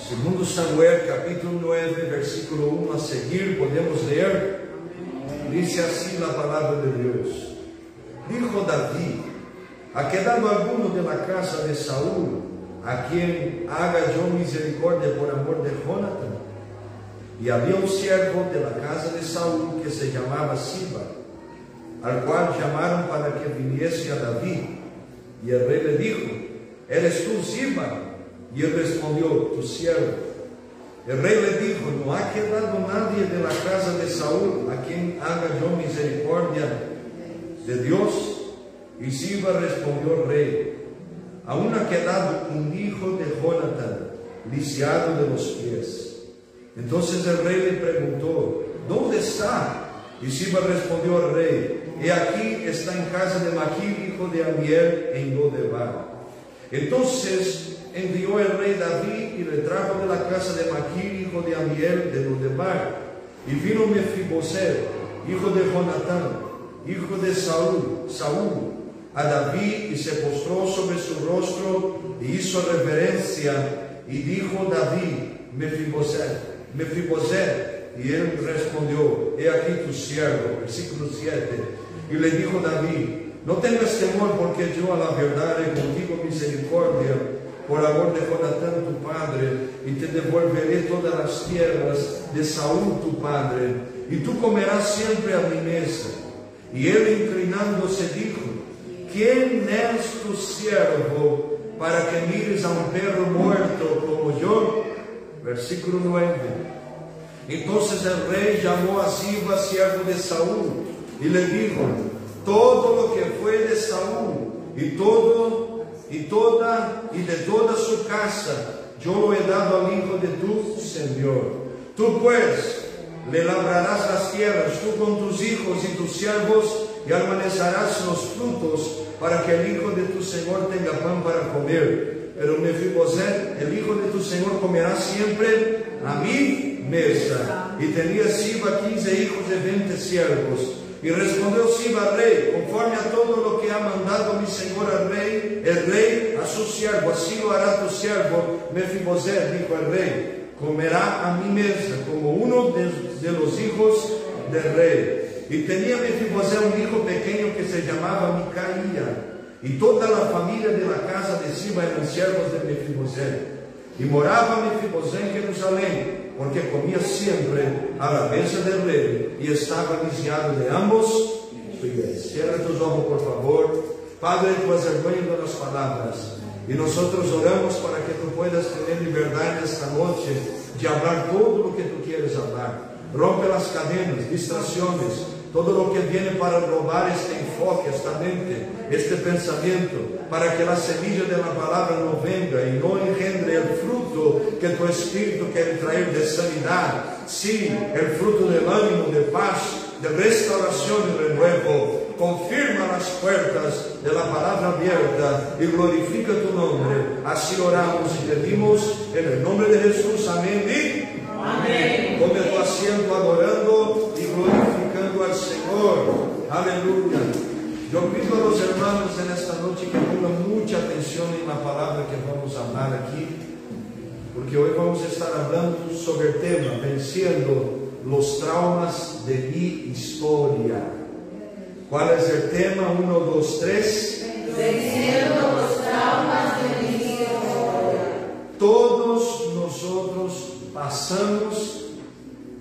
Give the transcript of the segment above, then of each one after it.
Segundo Samuel, capítulo 9, versículo 1 a seguir, podemos leer. Dice así la palabra de Dios. Dijo David: ¿ha quedado alguno de la casa de Saúl a quien haga yo misericordia por amor de Jonatán? Y había un siervo de la casa de Saúl que se llamaba Siba, al cual llamaron para que viniese a David. Y el rey le dijo: ¿eres tú Siba? Y él respondió: tu siervo. El rey le dijo: ¿no ha quedado nadie de la casa de Saúl a quien haga yo misericordia de Dios? Y Siba respondió al rey: aún ha quedado un hijo de Jonatán, lisiado de los pies. Entonces el rey le preguntó: ¿dónde está? Y Siba respondió al rey: he aquí, está en casa de Maquir, hijo de Amiel, en Lodebar. Entonces envió el rey David y le trajo de la casa de Maquir, hijo de Amiel, de Lodebar. Y vino Mefiboset, hijo de Jonatán, hijo de Saúl, a David, y se postró sobre su rostro y hizo reverencia. Y dijo David: Mefiboset, Mefiboset. Y él respondió: he aquí tu siervo. Versículo 7. Y le dijo David: no tengas temor, porque yo a la verdad haré contigo misericordia por amor de Jonatán tu padre, y te devolveré todas las tierras de Saúl tu padre, y tú comerás siempre a mi mesa. Y él, inclinándose, dijo: ¿quién es tu siervo para que mires a un perro muerto como yo? Versículo 9. Entonces el rey llamó a Siba, siervo de Saúl, y le dijo: todo lo que fue de Saúl y de toda su casa yo lo he dado al hijo de tu señor. Tú pues le labrarás las tierras, tú con tus hijos y tus siervos, y almacenarás los frutos, para que el hijo de tu señor tenga pan para comer. Pero Mefiboset, el hijo de tu señor, comerá siempre a mi mesa. Y tenía Siba 15 hijos de 20 siervos. Y respondió Siba al rey: conforme a todo lo que ha mandado mi señor al rey, el rey a su siervo, así lo hará tu siervo Mefiboset. Dijo el rey: comerá a mi mesa como uno de los hijos del rey. Y tenía Mefiboset un hijo pequeño que se llamaba Micaía, y toda la familia de la casa de Siba eran siervos de Mefiboset. Y moraba Mefiboset en Jerusalén, porque comía siempre a la mesa del rey, y estaba lisiado de ambos pies. Cierra tus ojos, por favor. Padre, tú has el dueño de las palabras, y nosotros oramos para que tú puedas tener libertad en esta noche de hablar todo lo que tú quieres hablar. Rompe las cadenas, distracciones, todo lo que viene para robar este enfoque, esta mente, este pensamiento, para que la semilla de la palabra no venga y no engendre el fruto que tu Espíritu quiere traer de sanidad, sí, el fruto del ánimo, de paz, de restauración y renuevo. Confirma las puertas de la palabra abierta y glorifica tu nombre. Así oramos y pedimos en el nombre de Jesús. Amén y amén. Tome tu asiento adorando y glorificando al Señor. Aleluya. Yo pido a los hermanos en esta noche que pongan mucha atención en la palabra que vamos a hablar aquí, porque hoy vamos a estar hablando sobre el tema: venciendo los traumas de mi historia. ¿Cuál es el tema? 1, 2, 3. Venciendo los traumas de mi historia. Todos nosotros pasamos,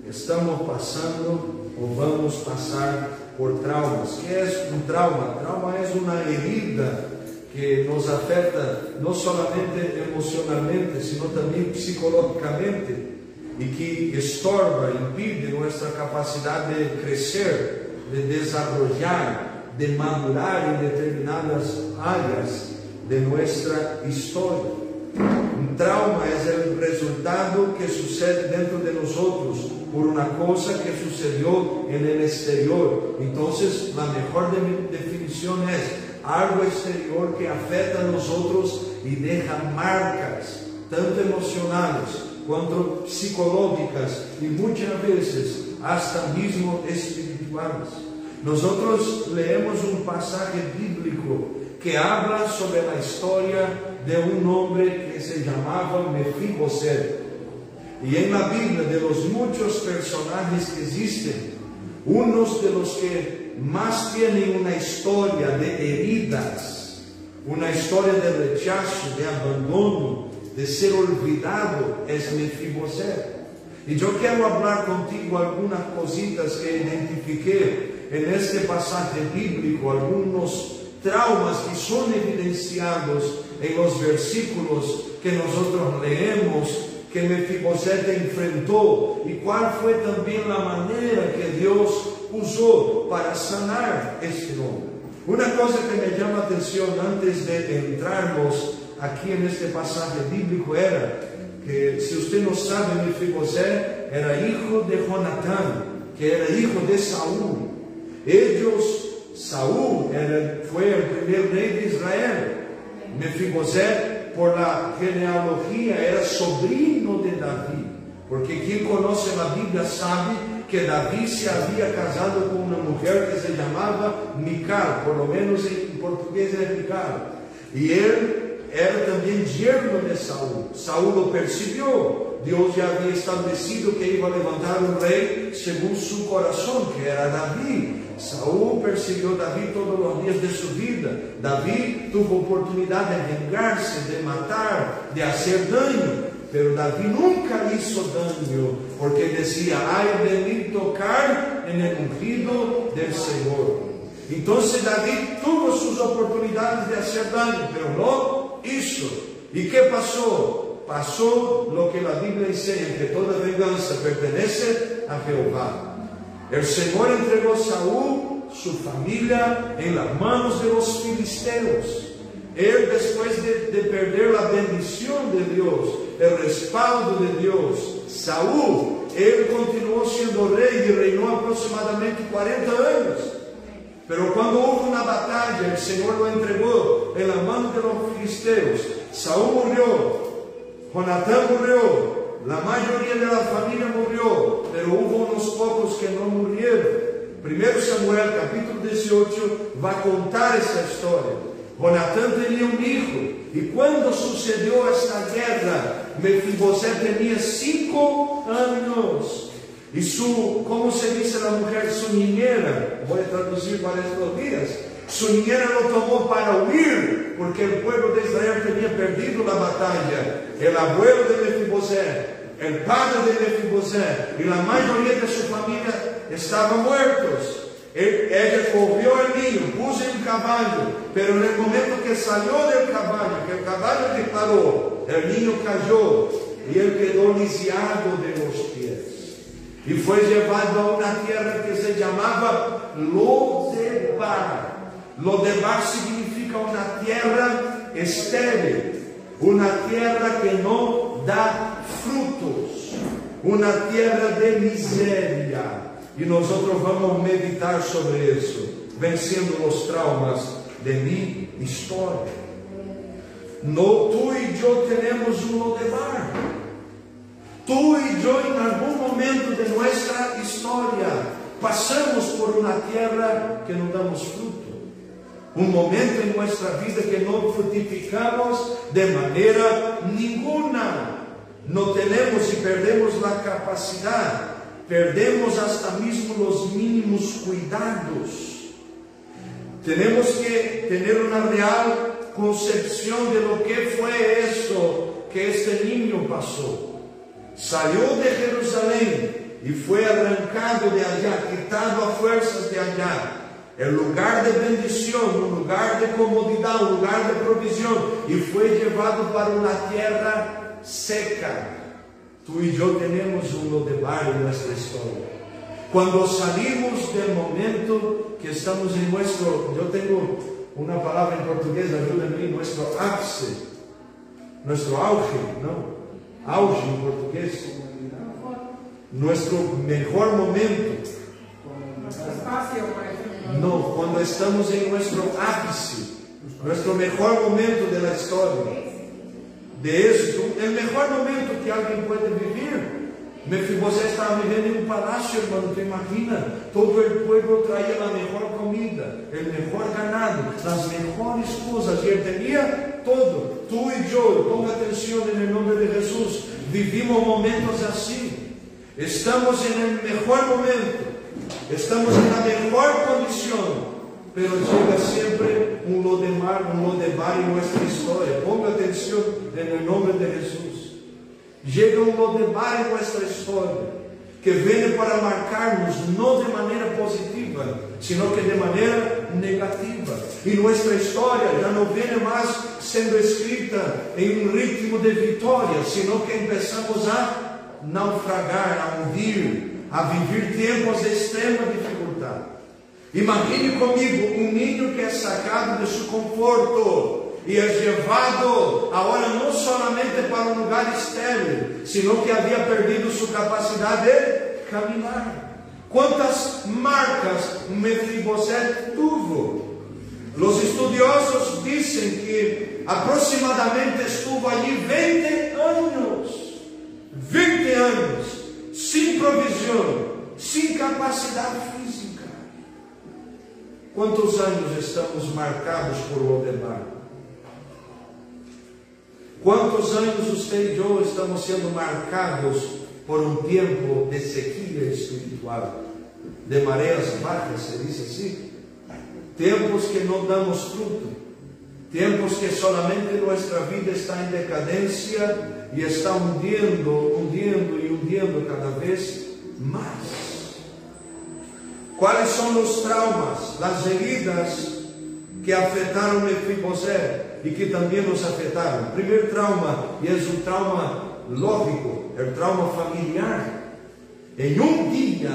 estamos pasando o vamos a pasar por traumas. ¿Qué es un trauma? Trauma es una herida que nos afecta no solamente emocionalmente, sino también psicológicamente, y que estorba, impide nuestra capacidad de crecer, de desarrollar, de madurar en determinadas áreas de nuestra historia. Un trauma es el resultado que sucede dentro de nosotros por una cosa que sucedió en el exterior. Entonces, la mejor definición es algo exterior que afecta a nosotros y deja marcas, tanto emocionales cuanto psicológicas y muchas veces hasta mismo espirituales. Nosotros leemos un pasaje bíblico que habla sobre la historia de un hombre que se llamaba Mefiboset. Y en la Biblia, de los muchos personajes que existen, unos de los que más tienen una historia de heridas, una historia de rechazo, de abandono, de ser olvidado, es Mefiboset. Y yo quiero hablar contigo algunas cositas que identifiqué en este pasaje bíblico, algunos traumas que son evidenciados en los versículos que nosotros leemos, que Mefiboset enfrentó, y cuál fue también la manera que Dios usó para sanar este hombre. Una cosa que me llama la atención antes de entrarnos aquí en este pasaje bíblico era que, si usted no sabe, Mefiboset era hijo de Jonatán, que era hijo de Saúl. Saúl fue el primer rey de Israel. Mefiboset, por la genealogía, era sobrino de David, porque quien conoce la Biblia sabe que David se había casado con una mujer que se llamaba Mical, por lo menos en portugués es Mical, y él era también yerno de Saúl. Saúl lo persiguió. Dios ya había establecido que iba a levantar un rey según su corazón, que era David. Saúl persiguió a David todos los días de su vida. David tuvo oportunidad de vengarse, de matar, de hacer daño, pero David nunca hizo daño, porque decía: ay de mí tocar en el ungido del Señor. Entonces David tuvo sus oportunidades de hacer daño, pero no hizo. ¿Y qué pasó? Pasó lo que la Biblia enseña, que toda venganza pertenece a Jehová. El Señor entregó a Saúl, su familia, en las manos de los filisteos. Él, después de perder la bendición de Dios, el respaldo de Dios, Saúl, él continuó siendo rey y reinó aproximadamente 40 años. Pero cuando hubo una batalla, el Señor lo entregó en las manos de los filisteos. Saúl murió, Jonatán murió, la mayoría de la familia murió, pero hubo unos pocos que no murieron. 1 Samuel capítulo 18 va a contar esa historia. Jonatán tenía un hijo, y cuando sucedió esta guerra, Mefiboset tenía 5 años. Y ¿cómo se dice la mujer? Su niñera, voy a traducir para estos días, su niñera lo tomó para huir, porque el pueblo de Israel tenía perdido la batalla. El abuelo de Mefiboset, el padre de Mefiboset y la mayoría de su familia estaban muertos. Ella cogió el niño, puso en caballo, pero en el momento que salió del caballo, que el caballo disparó, el niño cayó y él quedó lisiado de los pies. Y fue llevado a una tierra que se llamaba Lodebar. Lodebar significa una tierra estéril, una tierra que no da frutos, una tierra de miseria. Y nosotros vamos a meditar sobre eso, venciendo los traumas de mi historia. Tú y yo tenemos un Lodebar. Tú y yo, en algún momento de nuestra historia, pasamos por una tierra que no damos fruto. Un momento en nuestra vida que no fructificamos de manera ninguna. No tenemos y perdemos la capacidad. Perdemos hasta mismo los mínimos cuidados. Tenemos que tener una real concepción de lo que fue eso que este niño pasó. Salió de Jerusalén y fue arrancado de allá, quitado a fuerzas de allá. El lugar de bendición, un lugar de comodidad, un lugar de provisión, y fue llevado para una tierra seca. Tú y yo tenemos un Lodebar en nuestra historia. Cuando salimos del momento que estamos en yo tengo una palabra en portugués, ayúdenme, nuestro ápice, nuestro auge, ¿no? Auge en portugués, nuestro mejor momento. No, cuando estamos en nuestro ápice, nuestro mejor momento de la historia, de éxito, el mejor momento que alguien puede vivir. Mefiboset estaba viviendo en un palacio, hermano, te imaginas, todo el pueblo traía la mejor comida, el mejor ganado, las mejores cosas, y él tenía todo. Tú y yo, ponga atención en el nombre de Jesús, vivimos momentos así. Estamos en el mejor momento, estamos en la mejor condición, pero llega siempre un lodebar en nuestra historia. Ponga atención en el nombre de Jesús. Llega un lodebar en nuestra historia que viene para marcarnos no de manera positiva, sino que de manera negativa. Y nuestra historia ya no viene más siendo escrita en un ritmo de victoria, sino que empezamos a naufragar, a hundir, a vivir tiempos de extrema dificultad. Imagine comigo um niño que é sacado de seu conforto e é levado agora não somente para um lugar estéril, sino que havia perdido sua capacidade de caminhar. Quantas marcas Mefibosete tuvo? Os estudiosos dizem que aproximadamente estuvo ali 20 anos. 20 anos, sem provisão, sem capacidade física. Quantos anos estamos marcados por Lodebar? Quantos anos você e eu estamos sendo marcados por um tempo de sequia espiritual, de marés baixas, se diz assim? Tempos que não damos fruto, tempos que solamente nossa vida está em decadência e está hundindo cada vez mais. Quais são os traumas, as heridas que afetaram Mefibosete e que também nos afetaram? O primeiro trauma, e é um trauma lógico, é o trauma familiar. Em um dia,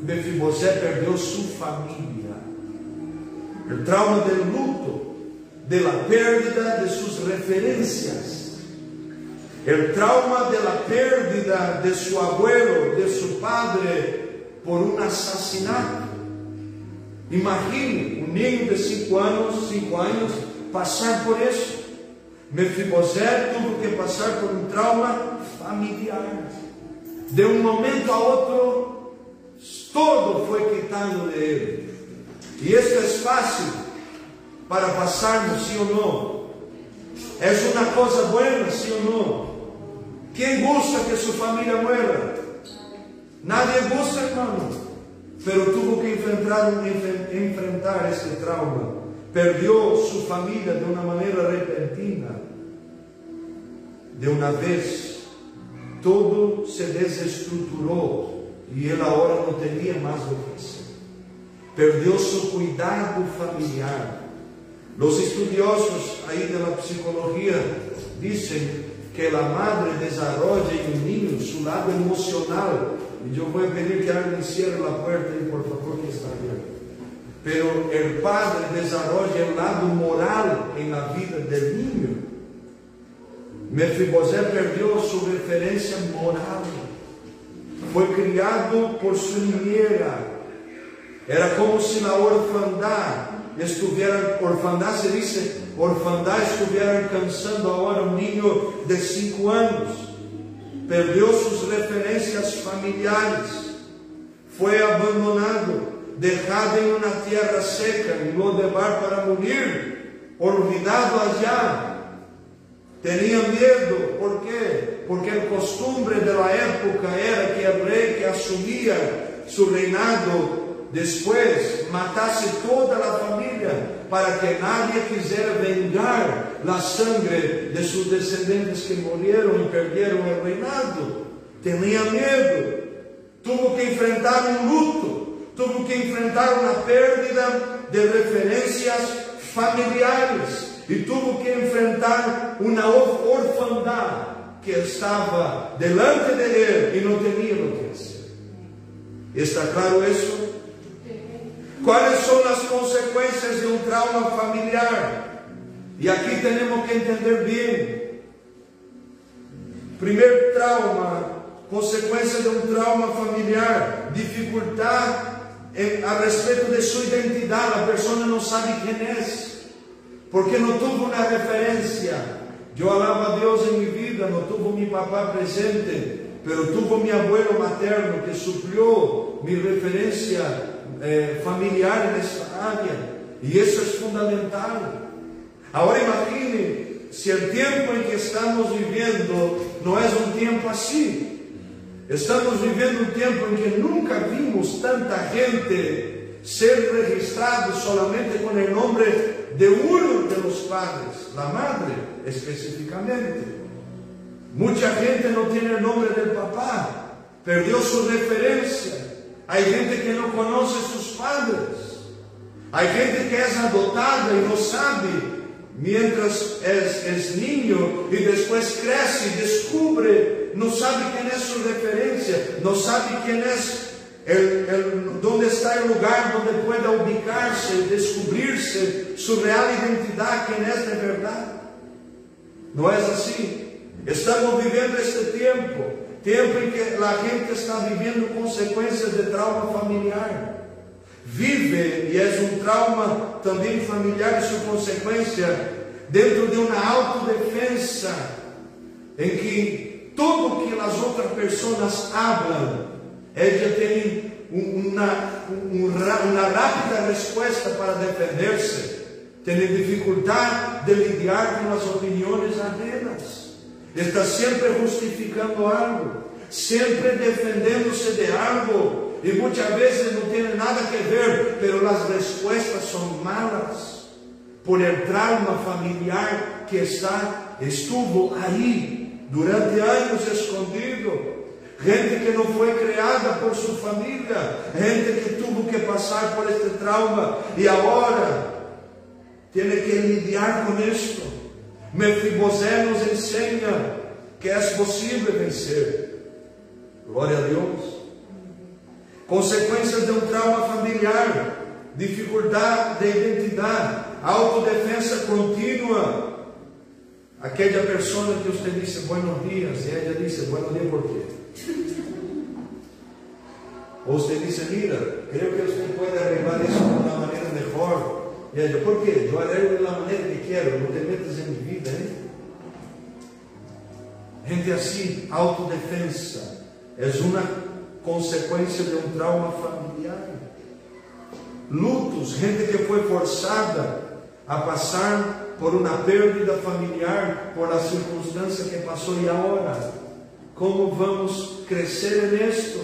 Mefibosete perdeu sua família. O trauma do luto, da perda de suas referências. O trauma da perda de seu abuelo, de seu padre, por um assassinato. Imagine um ninho de 5 anos, passar por isso. Mefibosete teve que passar por um trauma familiar. De um momento a outro, todo foi quitado dele. E isso é fácil para passarmos, sim ou não? É uma coisa boa, sim ou não? Quem gosta que sua família muera? Nadie gosta, hermano. Pero tuvo que enfrentar este trauma. Perdeu sua família de uma maneira repentina. De uma vez, todo se desestruturou e ele agora não tinha mais o que fazer. Perdeu seu cuidado familiar. Os estudiosos aí da psicologia dizem que a madre desarrolla em um niño seu lado emocional. E eu vou pedir que alguém cierre a porta aí, por favor, que está aberta. Pero o padre desarrolla o lado moral em la vida do niño. Mefibosete perdeu sua referência moral. Foi criado por sua niñera. Era como se na orfandade se diz, orfandade estuviera alcançando agora um niño de 5 anos. Perdeu suas referências familiares, foi abandonado, deixado em uma terra seca, em Lodebar para morrer, olvidado allá. Tinha medo, por quê? Porque o costume da época era que o rei que assumia seu reinado depois matasse toda a família, para que nadie quisera vengar a sangre de seus descendentes que morreram e perderam o reinado. Tinha medo, tuvo que enfrentar um luto, tuvo que enfrentar uma perda de referências familiares e tuvo que enfrentar uma orfandade que estava delante de ele e não tinha o que fazer. Está claro isso? Quais são as consequências de um trauma familiar? E aqui temos que entender bem. Primeiro trauma, consequência de um trauma familiar, dificuldade a respeito de sua identidade. A pessoa não sabe quem é, porque não teve uma referência. Eu alabo a Deus em minha vida, não tive meu papá presente, pero tive meu abuelo materno que supriu minha referência familiar nesta área, e isso é fundamental. Agora imagine si el tiempo en que estamos viviendo no es un tiempo así. Estamos viviendo un tiempo en que nunca vimos tanta gente ser registrado solamente con el nombre de uno de los padres, la madre específicamente. Mucha gente no tiene el nombre del papá, perdió su referencia. Hay gente que no conoce sus padres. Hay gente que es adoptada y no sabe mientras es niño y después crece y descubre, no sabe quién es su referencia, no sabe quién es dónde está el lugar donde pueda ubicarse, descubrirse su real identidad, quién es de verdad. No es así. Estamos viviendo este tiempo en que la gente está viviendo consecuencias de trauma familiar. Vive, y es un trauma también familiar y su consecuencia, dentro de una autodefensa, en que todo que las otras personas hablan, ella tiene una rápida respuesta para defenderse, tiene dificultad de lidiar con las opiniones ajenas, está siempre justificando algo, siempre defendiéndose de algo, y muchas veces no tiene nada que ver, pero las respuestas son malas, por el trauma familiar que estuvo ahí durante años escondido. Gente que no fue creada por su familia, gente que tuvo que pasar por este trauma y ahora tiene que lidiar con esto. Mefibosé nos enseña que es posible vencer. Glória a Dios. Consecuencias de un trauma familiar, dificuldad de identidad, autodefensa contínua. Aquella persona que usted dice buenos días y ella dice buenos días ¿por qué? O usted dice, mira, creo que usted puede arreglar eso de una manera mejor. Y ella, ¿por qué? Yo arreglo de la manera que quiero, no te metas en mi vida, ¿eh? Gente así, autodefensa, es una consecuencia de un trauma familiar. Lutos, gente que fue forzada a pasar por una pérdida familiar, por la circunstancia que pasó y ahora, ¿cómo vamos a crecer en esto?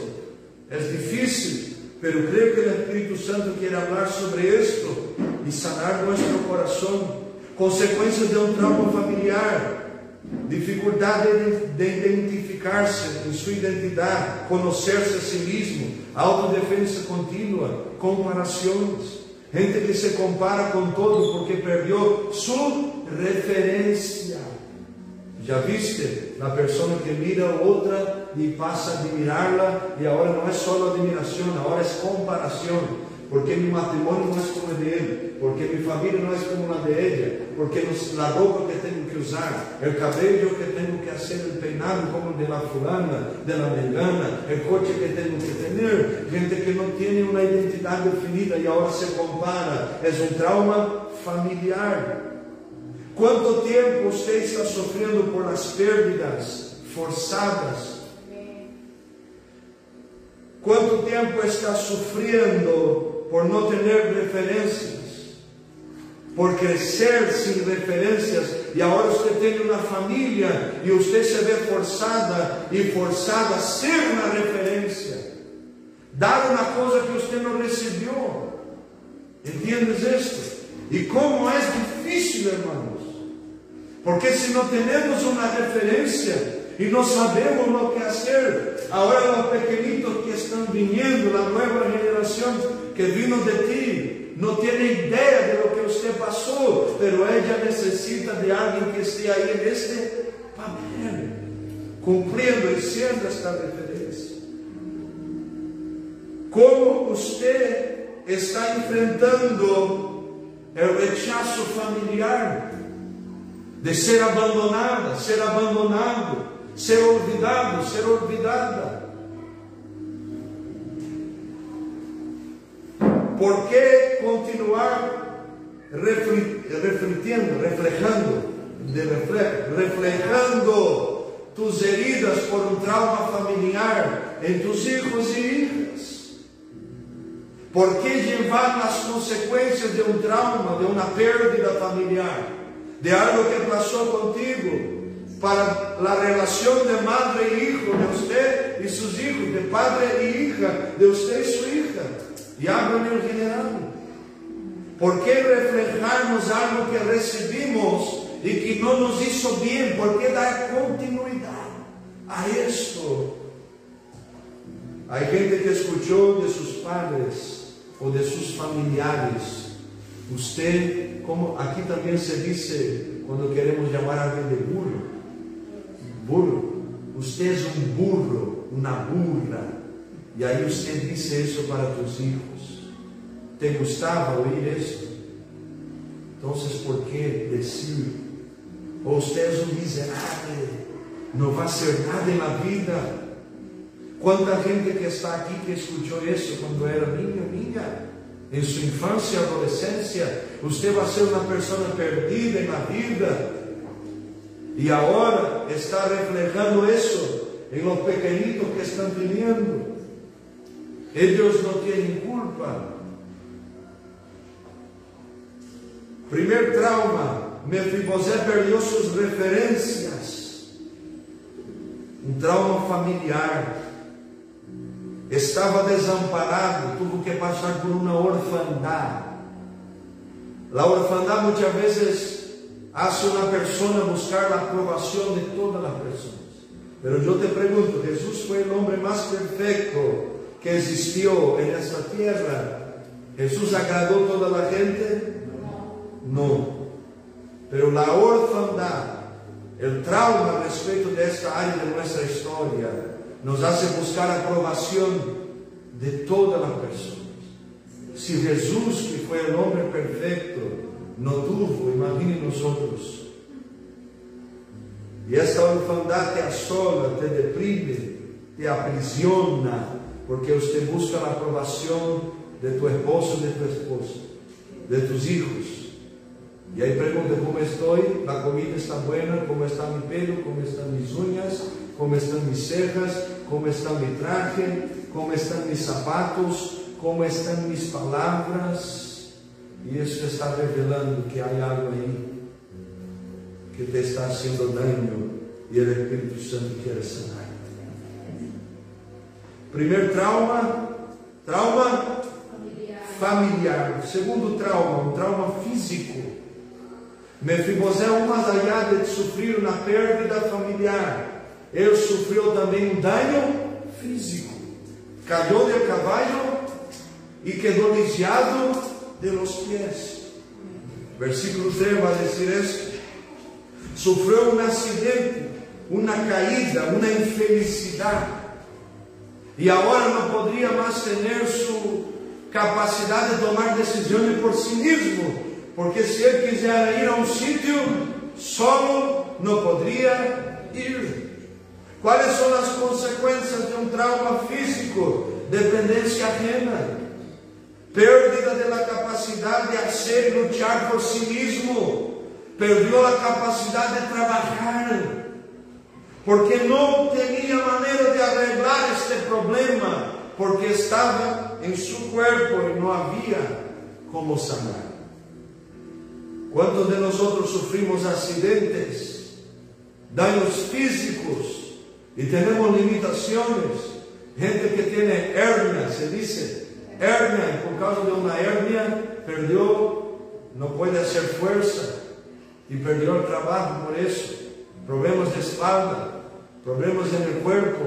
Es difícil, pero creo que el Espíritu Santo quiere hablar sobre esto y sanar nuestro corazón. Consecuencias de un trauma familiar, dificultad de identificarse en su identidad, conocerse a sí mismo, autodefensa continua, comparaciones. Gente que se compara con todo porque perdió su referencia. ¿Ya viste? La persona que mira a otra y pasa a admirarla, y ahora no es solo admiración, ahora es comparación. Porque mi matrimonio no es como el de él, porque mi familia no es como la de ella, porque la ropa que tengo que usar, el cabello que tengo que hacer, el peinado como el de la fulana, de la mengana, el coche que tengo que tener. Gente que no tiene una identidad definida y ahora se compara. Es un trauma familiar. ¿Cuánto tiempo usted está sufriendo por las pérdidas forzadas? ¿Cuánto tiempo está sufriendo por no tener referencias? Por crecer sin referencias, y ahora usted tiene una familia y usted se ve forzada a ser una referencia, dar una cosa que usted no recibió. ¿Entiendes esto? Y cómo es difícil, hermanos. Porque si no tenemos una referencia y no sabemos lo que hacer, ahora los pequeñitos que están viniendo, la nueva generación que vino de ti, no tiene idea de lo que usted pasó, pero ella necesita de alguien que esté ahí en este papel, cumpliendo y siendo esta referencia. ¿Cómo usted está enfrentando el rechazo familiar? De ser abandonada, ser abandonado, ser olvidado, ser olvidada. ¿Por qué continuar reflejando tus heridas por un trauma familiar en tus hijos y hijas? ¿Por qué llevar las consecuencias de un trauma, de una pérdida familiar? de algo que pasó contigo, para la relación de madre y hijo, de usted y sus hijos, de padre y hija, de usted y su hija. Y hablo en general. ¿Por qué reflejarnos algo que recibimos y que no nos hizo bien? ¿Por qué dar continuidad a esto? Hay gente que escuchó de sus padres o de sus familiares. Usted, como aquí también se dice cuando queremos llamar a alguien de burro. Burro, usted es un burro, una burra. Y ahí usted dice eso para tus hijos. ¿Te gustaba oír esto? Entonces, ¿por qué decir? O usted es un miserable, no va a hacer nada en la vida. ¿Cuánta gente que está aquí que escuchó eso cuando era niña? En su infancia, adolescencia, usted va a ser una persona perdida en la vida. Y ahora está reflejando eso en los pequeñitos que están teniendo. Ellos no tienen culpa. Primer trauma, Mefibosé perdió sus referencias. Un trauma familiar. Estaba desamparado, tuvo que pasar por una orfandad. La orfandad muchas veces hace a una persona buscar la aprobación de todas las personas. Pero yo te pregunto, ¿Jesús fue el hombre más perfecto que existió en esta tierra? ¿Jesús agradó a toda la gente? No. Pero la orfandad, el trauma respecto de esta área de nuestra historia, nos hace buscar aprobación de todas las personas. Si Jesús, que fue el hombre perfecto, no tuvo, imagine nosotros. Y esta orfandad te asola, te deprime, te aprisiona, porque usted busca la aprobación de tu esposo, de tu esposa, de tus hijos. Y ahí pregunta, ¿cómo estoy? La comida está buena, ¿cómo está mi pelo? ¿Cómo están mis uñas? ¿Cómo están mis cejas? ¿Cómo está mi traje? ¿Cómo están mis zapatos? ¿Cómo están mis palabras? Y eso está revelando que hay algo ahí que te está haciendo daño y el Espíritu Santo quiere sanar. Primer trauma familiar. Segundo trauma, un trauma físico. Mefibosé, más allá de sufrir una pérdida familiar, él sufrió también un daño físico. Cayó del caballo y quedó lisiado de los pies. Versículo 3 va a decir esto. Sufrió un accidente, una caída, una infelicidad. Y ahora no podría más tener su capacidad de tomar decisiones por sí mismo. Porque si él quisiera ir a un sitio, solo no podría ir. ¿Cuáles son las consecuencias de un trauma físico? Dependencia ajena. Pérdida de la capacidad de hacer y luchar por sí mismo. Perdió la capacidad de trabajar. Porque no tenía manera de arreglar este problema. Porque estaba en su cuerpo y no había cómo sanar. ¿Cuántos de nosotros sufrimos accidentes, daños físicos y tenemos limitaciones? Gente que tiene hernia, se dice hernia, y por causa de una hernia perdió, no puede hacer fuerza y perdió el trabajo por eso. Problemas de espalda, problemas en el cuerpo,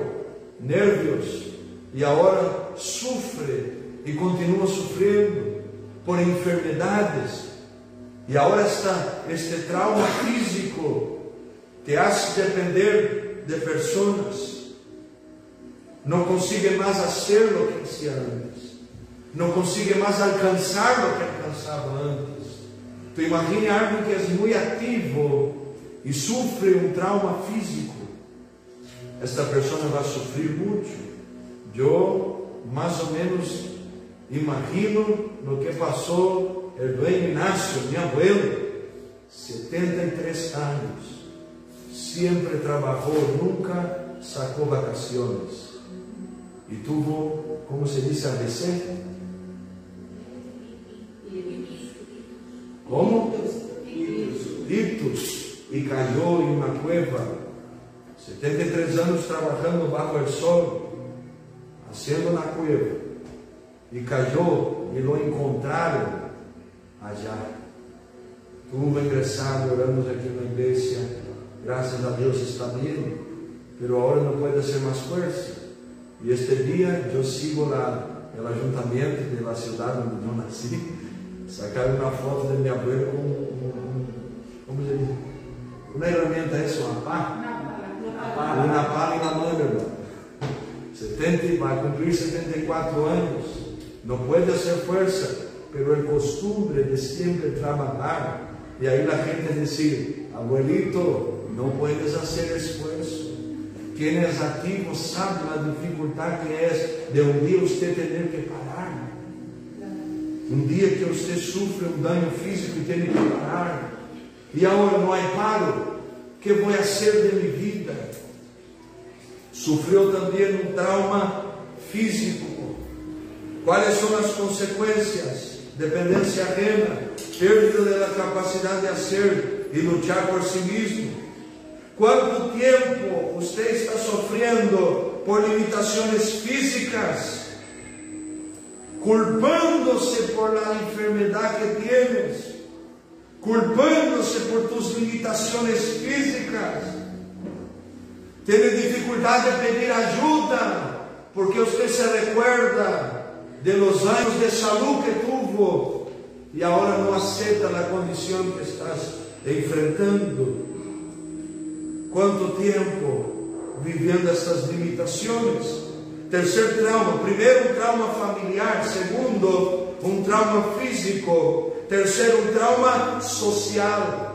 nervios, y ahora sufre y continúa sufriendo por enfermedades. Y ahora está este trauma físico que hace depender de personas. No consigue más hacer lo que hacía antes. No consigue más alcanzar lo que alcanzaba antes. Tú imagina a alguien que es muy activo y sufre un trauma físico. Esta persona va a sufrir mucho. Yo más o menos imagino lo que pasó el dueño Ignacio, mi abuelo, 73 años, siempre trabajó, nunca sacó vacaciones. Y tuvo, ¿cómo se dice? ABC. ¿Cómo? Ictus. y cayó en una cueva. 73 años trabajando bajo el sol, haciendo una cueva, y cayó y lo encontraron allá. Tuvo ingresado, oramos aquí en la iglesia, gracias a Dios está bien, pero ahora no puede hacer más fuerza. Y este día yo sigo el ayuntamiento de la ciudad donde yo nací, sacaron una foto de mi abuelo con una herramienta, eso, una pala en la mano, hermano. 70, va a cumplir 74 años, no puede hacer fuerza, pero el costumbre de siempre trabajar. Y ahí la gente dice, abuelito, no puedes hacer esfuerzo. Quien es activo sabe la dificultad que es de un día usted tener que parar. Un día que usted sufre un daño físico y tiene que parar. Y ahora no hay paro. ¿Qué voy a hacer de mi vida? Sufrió también un trauma físico. ¿Cuáles son las consecuencias? Dependencia ajena, pérdida de la capacidad de hacer y luchar por sí mismo. ¿Cuánto tiempo usted está sufriendo por limitaciones físicas? Culpándose por la enfermedad que tienes, culpándose por tus limitaciones físicas. Tiene dificultad de pedir ayuda porque usted se recuerda de los años de salud que tuvo y ahora no acepta la condición que estás enfrentando. ¿Cuánto tiempo viviendo estas limitaciones? Tercer trauma. Primero, un trauma familiar. Segundo, un trauma físico. Tercero, un trauma social.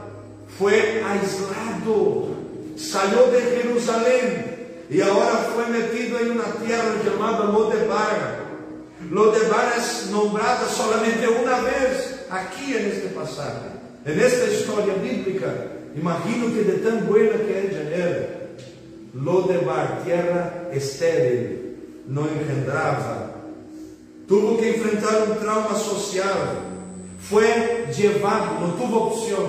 Fue aislado. Salió de Jerusalén y ahora fue metido en una tierra llamada Lodebar. Lodebar es nombrada solamente una vez aquí en este pasaje, en esta historia bíblica. Imagino que de tan buena que ella era. Lodebar, tierra estéril, no engendraba. Tuvo que enfrentar un trauma social. Fue llevado, no tuvo opción.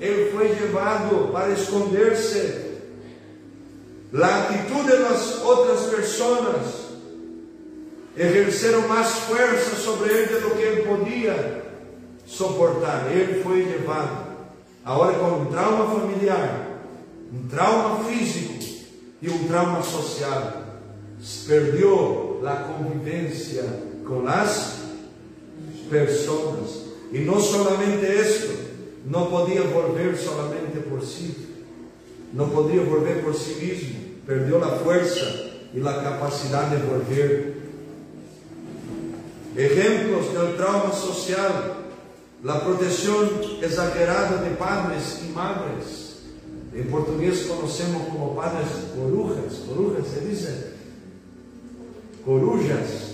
Él fue llevado para esconderse. La actitud de las otras personas ejerceram más fuerza sobre él de lo que él podía soportar. Él fue llevado. Ahora con un trauma familiar, un trauma físico y un trauma social. Perdió la convivencia con las personas. Y no solamente esto, no podía volver solamente por sí. No podía volver por sí mismo. Perdió la fuerza y la capacidad de volver. Ejemplos del trauma social: la protección exagerada de padres y madres. En portugués conocemos como padres corujas. Corujas se dice, corujas,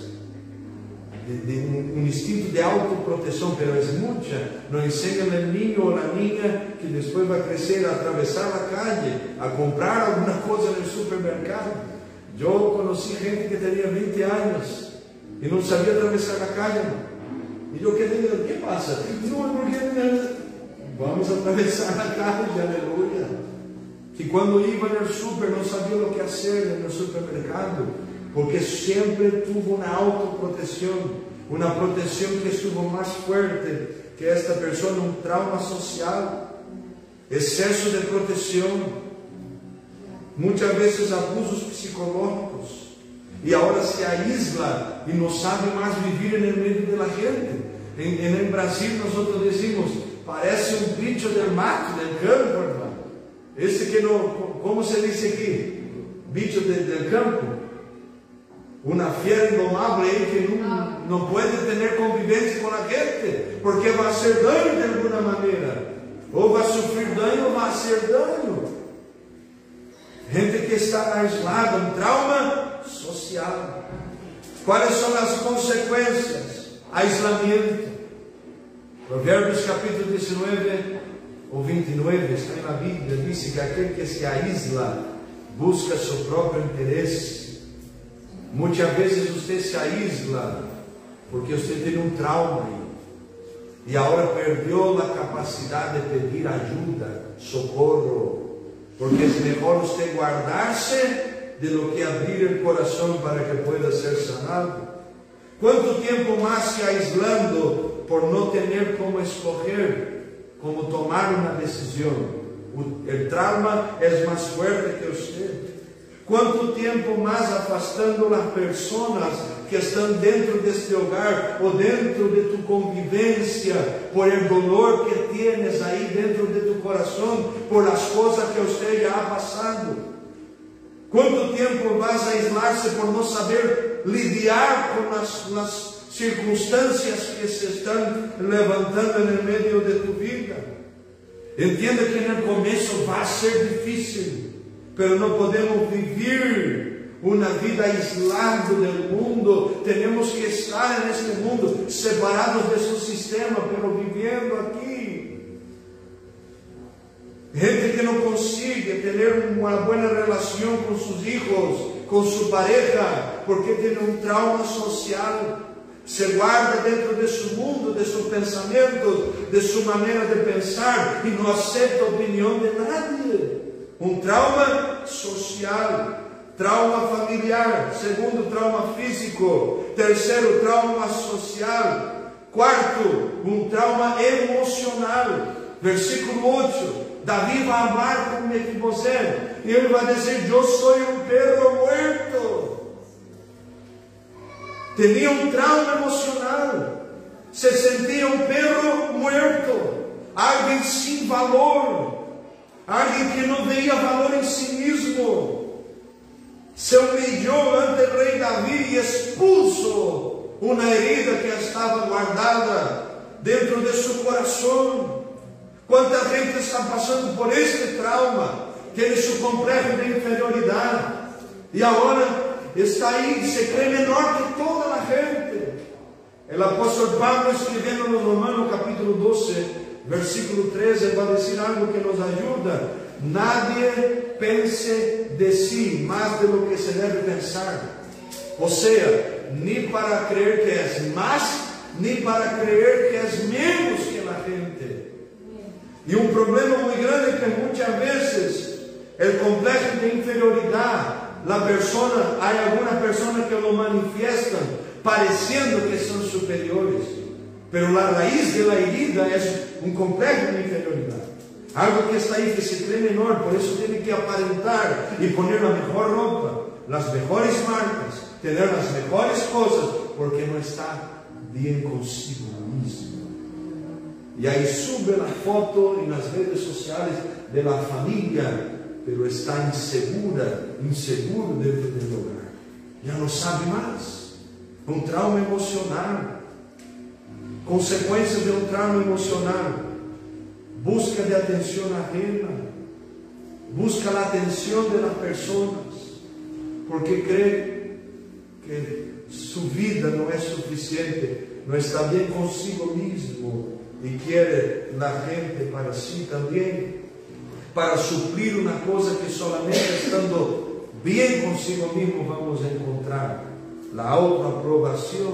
un instinto de autoprotección, pero es mucha. Nos enseñan al niño o la niña que después va a crecer, a atravesar la calle, a comprar alguna cosa en el supermercado. Yo conocí gente que tenía 20 años y no sabía atravesar la calle. Y yo quería, ¿qué pasa? No, porque vamos a atravesar la calle, aleluya. Que cuando iba en el súper no sabía lo que hacer en el supermercado, porque siempre tuvo una autoprotección, una protección que estuvo más fuerte que esta persona, un trauma social, exceso de protección, muchas veces abusos psicológicos. Y ahora se aísla y no sabe más vivir en el medio de la gente. En Brasil nosotros decimos, parece un bicho del mato, del campo, hermano. Ese que no, ¿cómo se dice aquí? Bicho del campo. Una fiera indomable que no puede tener convivencia con la gente, porque va a hacer daño de alguna manera. O va a sufrir daño o va a hacer daño. Gente que está aislada, un trauma social. ¿Cuáles son las consecuencias? Aislamiento. Provérbios capítulo 19 o 29, está en la Biblia, dice que aquel que se aísla busca su propio interés. Muchas veces usted se aísla porque usted tiene un trauma. y ahora perdió la capacidad de pedir ayuda, socorro, porque es mejor usted guardarse de lo que abrir el corazón para que pueda ser sanado. ¿Cuánto tiempo más se aislando por no tener cómo escoger, cómo tomar una decisión? El trauma es más fuerte que usted. ¿Cuánto tiempo más afastando las personas que están dentro de este hogar o dentro de tu convivencia por el dolor que tienes ahí dentro de tu corazón, por las cosas que usted ya ha pasado? ¿Cuánto tiempo vas a aislarse por no saber lidiar con las circunstancias que se están levantando en el medio de tu vida? Entienda que en el comienzo va a ser difícil, pero no podemos vivir una vida aislada del mundo. Tenemos que estar en este mundo, separados de su sistema, pero viviendo aquí. Gente que no consigue tener una buena relación con sus hijos, con su pareja, porque tiene un trauma social. Se guarda dentro de su mundo, de sus pensamientos, de su manera de pensar y no acepta opinión de nadie. Un trauma social, trauma familiar, segundo, trauma físico, tercero, trauma social, cuarto, un trauma emocional. Versículo 8, David va a hablar con Mefibosé y él va a decir: yo soy un perro muerto. Tenía un trauma emocional, se sentía un perro muerto, alguien sin valor, alguien que no veía valor en sí mismo. Se humilló ante el rey David y expuso una herida que estaba guardada dentro de su corazón. ¿Cuánta gente está pasando por este trauma? Tiene su complejo de inferioridad y ahora está ahí, se cree menor que toda la gente. El apóstol Pablo, escribiendo en los Romanos capítulo 12, versículo 13, va a decir algo que nos ayuda. Nadie pense de sí más de lo que se debe pensar. O sea, ni para creer que es más, ni para creer que es menos que la gente. Y un problema muy grande es que muchas veces el complejo de inferioridad, hay algunas personas que lo manifiestan pareciendo que son superiores, pero la raíz de la herida es un complejo de inferioridad, algo que está ahí que se cree menor, por eso tiene que aparentar y poner la mejor ropa, las mejores marcas, tener las mejores cosas, porque no está bien consigo mismo. Y ahí sube la foto en las redes sociales de la familia, pero está inseguro dentro del hogar. Ya no sabe más. Un trauma emocional. Consecuencias de un trauma emocional. Busca de atención ajena. Busca la atención de las personas. Porque cree que su vida no es suficiente. No está bien consigo mismo. Y quiere la gente para sí también. Para suplir una cosa que solamente estando bien consigo mismo vamos a encontrar. La autoaprobación,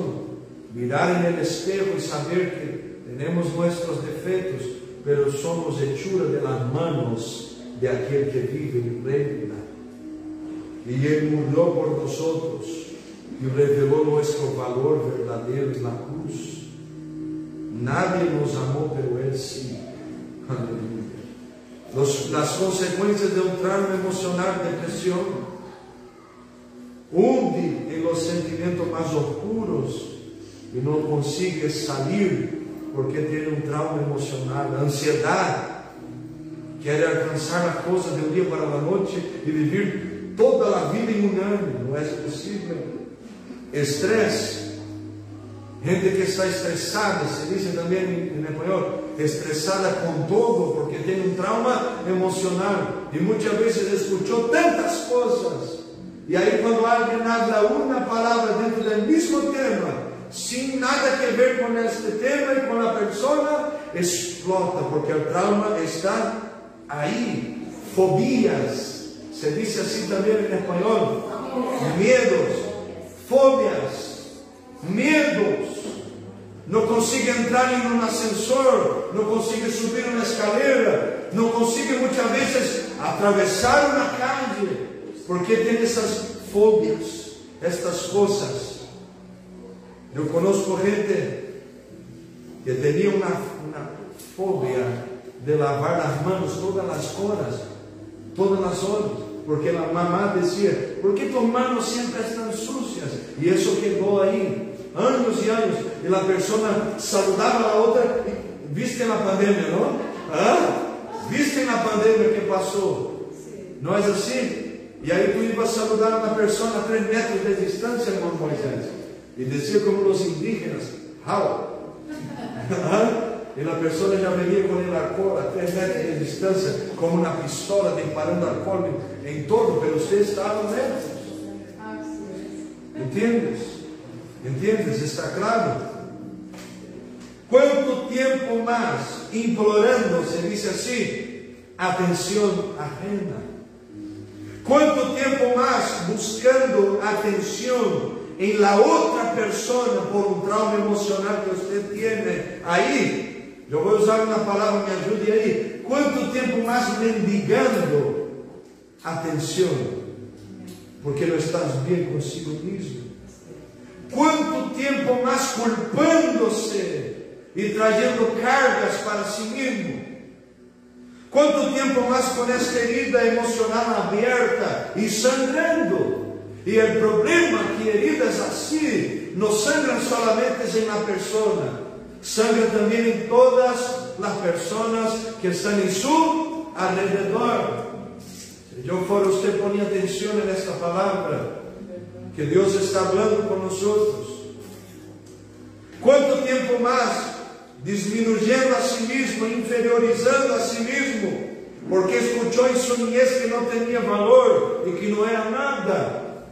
mirar en el espejo y saber que tenemos nuestros defectos, pero somos hechura de las manos de aquel que vive y reina. Y Él murió por nosotros y reveló nuestro valor verdadero en la cruz. Nadie nos amó, pero Él sí. Aleluya. Las consecuencias de un trauma emocional, depresión, hunde en los sentimientos más oscuros y no consigue salir porque tiene un trauma emocional. Ansiedad, quiere alcanzar las cosas de un día para la noche y vivir toda la vida en un año, no es posible. Estrés, gente que está estresada, se dice también en español, estresada con todo, porque tiene un trauma emocional y muchas veces escuchó tantas cosas, y ahí cuando alguien habla una palabra dentro del mismo tema, sin nada que ver con este tema y con la persona, explota, porque el trauma está ahí. Fobías, se dice así también en español, miedos, fobias, miedos. No consigue entrar entrar em um ascensor, não consegue subir uma escalera, não consegue muitas vezes atravessar uma calle, porque tem essas fobias, estas coisas. Eu conozco gente que tinha uma fobia de lavar as mãos todas as horas, porque a mamá dizia: ¿por que tus manos sempre estão sucias? E isso quedou aí anos e anos, e a pessoa saludava a outra. Viste na pandemia, não? Viste na pandemia que passou? Não é assim? E aí tu ibas saludar uma pessoa a 3 metros de distância, irmão Moisés, e dizia como os indígenas: how? E a pessoa já venia com o alcohol a 3 metros de distância, como uma pistola, disparando alcohol em todo, pero ustedes estavam metros. ¿Entiendes? ¿Entiendes? ¿Está claro? ¿Cuánto tiempo más implorando, se dice así, atención ajena? ¿Cuánto tiempo más buscando atención en la otra persona por un trauma emocional que usted tiene ahí? Yo voy a usar una palabra, me ayude ahí. ¿Cuánto tiempo más mendigando atención? Porque no estás bien consigo mismo. ¿Cuánto tiempo más culpándose y trayendo cargas para sí mismo? ¿Cuánto tiempo más con esta herida emocional abierta y sangrando? Y el problema es que heridas así no sangran solamente en la persona, sangran también en todas las personas que están en su alrededor. Si yo fuera usted, ponía atención en esta palabra que Dios está hablando con nosotros. ¿Cuánto tiempo más disminuyendo a sí mismo, inferiorizando a sí mismo, porque escuchó en su niñez que no tenía valor y que no era nada?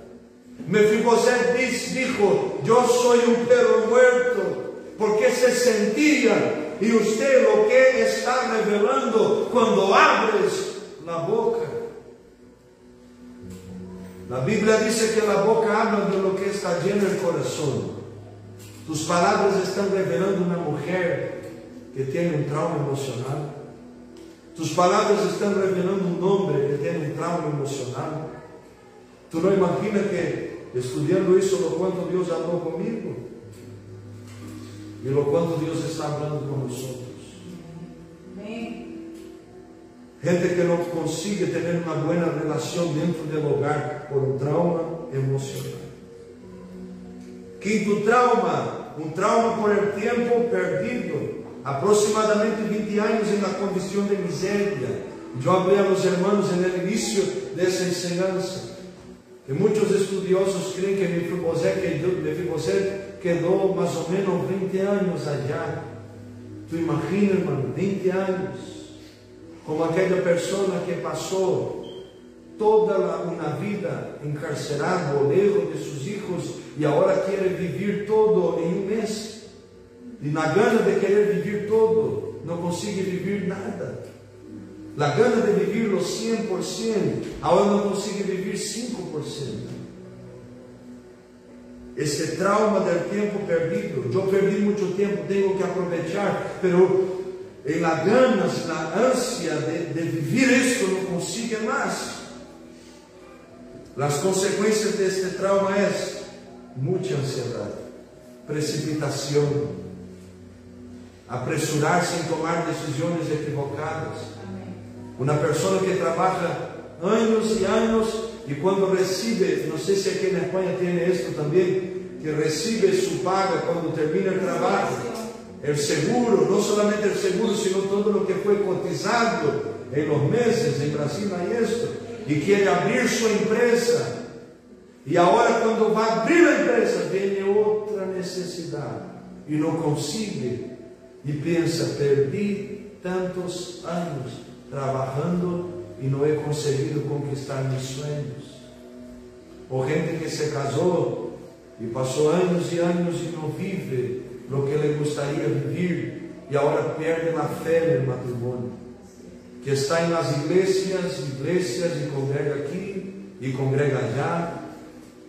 Mefibosé dijo: yo soy un perro muerto, porque se sentía. Y usted lo que está revelando cuando abres la boca. La Biblia dice que la boca habla de lo que está lleno el corazón. Tus palabras están revelando una mujer que tiene un trauma emocional. Tus palabras están revelando un hombre que tiene un trauma emocional. Tú no imaginas que estudiando eso lo cuanto Dios habló conmigo y lo cuanto Dios está hablando con nosotros. Gente que no consigue tener una buena relación dentro del hogar por un trauma emocional. Quinto trauma, un trauma por el tiempo perdido. Aproximadamente 20 años en la condición de miseria. Yo hablé a los hermanos en el inicio de esa enseñanza que muchos estudiosos creen que Mefibosé quedó más o menos 20 años allá. Tú imaginas, hermano, 20 años, como aquella persona que pasó toda una vida encarcelado, lejos de sus hijos, y ahora quiere vivir todo en un mes. Y la gana de querer vivir todo, no consigue vivir nada. La gana de vivirlo 100%, ahora no consigue vivir 5%. Ese trauma del tiempo perdido. Yo perdí mucho tiempo, tengo que aprovechar, pero en las ganas, la ansia de vivir esto no consigue más. Las consecuencias de este trauma es mucha ansiedad, precipitación, apresurarse en tomar decisiones equivocadas. Una persona que trabaja años y años y cuando recibe, no sé si aquí en España tiene esto también, que recibe su paga cuando termina el trabajo, el seguro, no solamente el seguro, sino todo lo que fue cotizado en los meses. En Brasil hay esto, y quiere abrir su empresa, y ahora cuando va a abrir la empresa viene otra necesidad y no consigue, y piensa: perdí tantos años trabajando y no he conseguido conquistar mis sueños. O gente que se casó y pasó años y años y no vive lo que le gustaría vivir, y ahora pierde la fe en el matrimonio, que está en las iglesias y congrega aquí y congrega allá,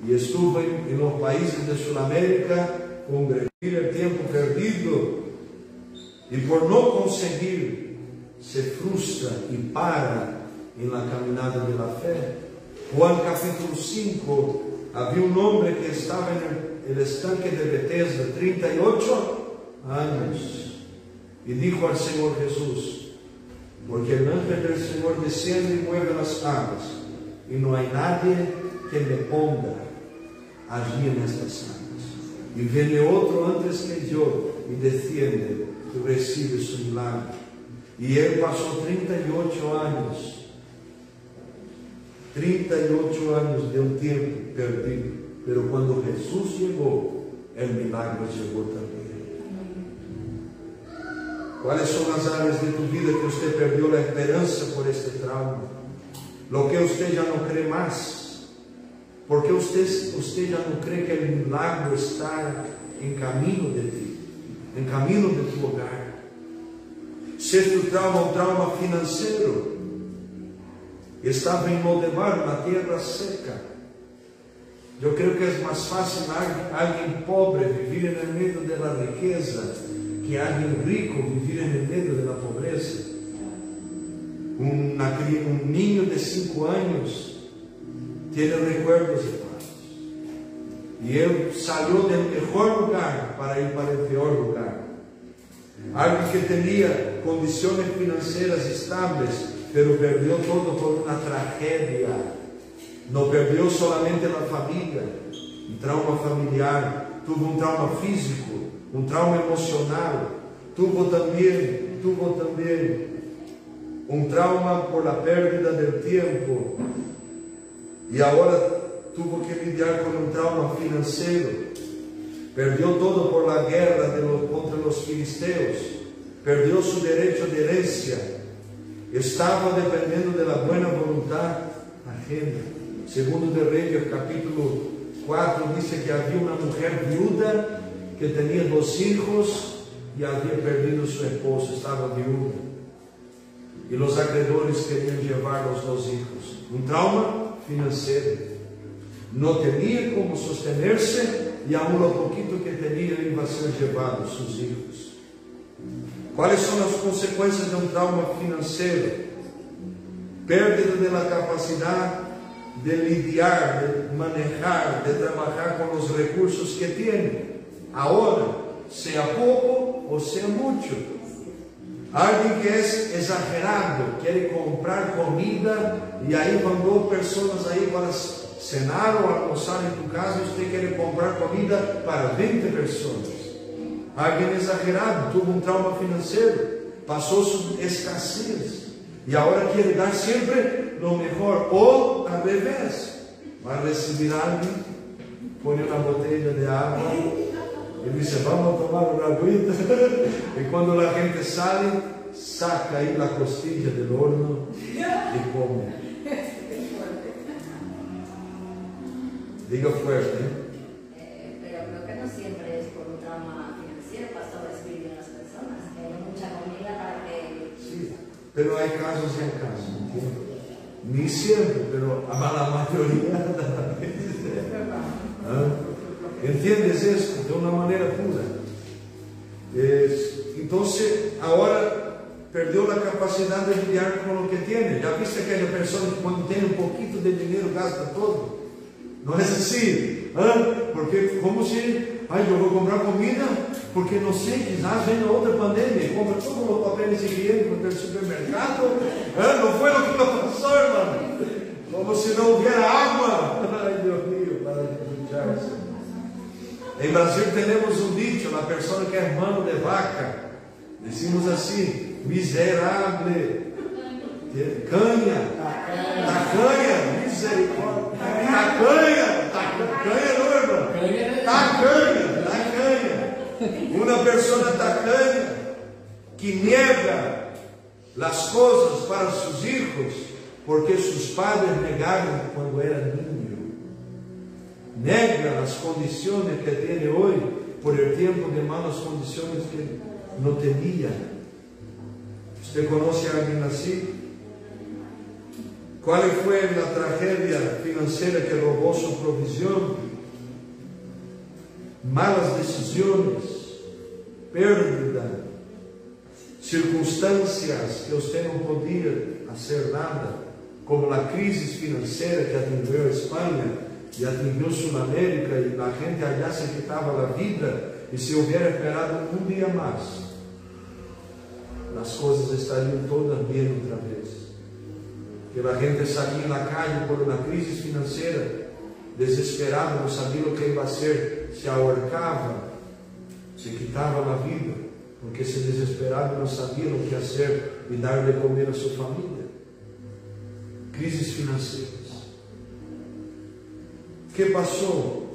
y estuvo en los países de Sudamérica, congregando el tiempo perdido, y por no conseguir se frustra y para en la caminada de la fe. Juan capítulo 5, había un hombre que estaba en el estanque de Bethesda 38 años y dijo al Señor Jesús: porque el ángel del Señor desciende y mueve las aguas y no hay nadie que me ponga allí en estas aguas. Y viene otro antes que yo y desciende y recibe su milagro. Y él pasó 38 años de un tiempo perdido, pero cuando Jesús llegó, el milagro llegó también. ¿Cuáles son las áreas de tu vida que usted perdió la esperanza por este trauma? Lo que usted ya no cree más. Porque usted ya no cree que el milagro está en camino de ti, en camino de tu hogar. Si es tu trauma, un trauma financiero, estaba en Lodebar, una tierra seca. Yo creo que es más fácil alguien pobre vivir en el medio de la riqueza que alguien rico vivir en el medio de la pobreza. Un niño de 5 años tiene recuerdos de paz. Y él salió del mejor lugar para ir para el peor lugar. Alguien que tenía condiciones financieras estables, pero perdió todo por una tragedia. No perdió solamente la familia, un trauma familiar, tuvo un trauma físico, un trauma emocional, tuvo también un trauma por la pérdida del tiempo, y ahora tuvo que lidiar con un trauma financiero. Perdió todo por la guerra contra los filisteos, perdió su derecho de herencia, estaba dependiendo de la buena voluntad ajena. Segundo de Reyes capítulo 4 dice que había una mujer viuda que tenía 2 hijos y había perdido su esposo, estaba viuda, y los acreedores querían llevar los 2 hijos. Un trauma financiero, no tenía cómo sostenerse, y aún lo poquito que tenía iba a ser llevado sus hijos. ¿Cuáles son las consecuencias de un trauma financiero? Pérdida de la capacidad de lidiar, de manejar, de trabajar con los recursos que tiene, ahora, sea poco o sea mucho. Alguien que es exagerado, quiere comprar comida y ahí van 2 personas ahí para cenar o almorzar en tu casa y usted quiere comprar comida para 20 personas. Alguien exagerado, tuvo un trauma financiero, pasó su escasez y ahora quiere dar siempre lo mejor, o al revés, va a recibir a alguien, pone una botella de agua y dice: vamos a tomar una agüita, y cuando la gente sale, saca ahí la costilla del horno y come. Diga fuerte. Pero creo que no siempre es por un trauma financiero, pastor, recibir de las personas, que hay mucha comida para que... Sí, pero hay casos y hay casos, ¿entiendes? Ni siempre, pero a la mayoría de las veces. ¿Entiendes esto? De una manera pura. Entonces, ahora perdió la capacidad de lidiar con lo que tiene. Ya viste que aquella persona que cuando tiene un poquito de dinero gasta todo. No es así, porque como si, yo voy a comprar comida, porque no sé, quizás venga otra pandemia y compra todos los papeles higiénicos del supermercado. No fue lo que pasó, hermano. Como si no hubiera agua. Ay, Dios mío, para escucharse. En Brasil tenemos un dicho: la persona que es mano de vaca, decimos así, miserable, canha, tacanha, misericórdia. Tacanha não, irmão. Tacanha. Una persona tacanha que niega las cosas para sus hijos porque sus padres negaron cuando era niño. Nega las condiciones que tiene hoy por el tiempo de malas condiciones que no tenía. ¿Usted conoce a alguien así? ¿Cuál fue la tragedia financiera que robó su provisión? Malas decisiones, pérdida, circunstâncias que você não podia fazer nada, como a crise financeira que atingiu a Espanha e atingiu Sudamérica, e a gente allá se quitava a vida, e se houver esperado um dia mais, as coisas estariam todas bem outra vez. Que a gente saía na calle por uma crise financeira, desesperado, não sabia o que ia ser, se ahorcava, se quitava a vida, porque se desesperado não sabia o que fazer e dar de comer a sua família. Crises financeiras. O que passou?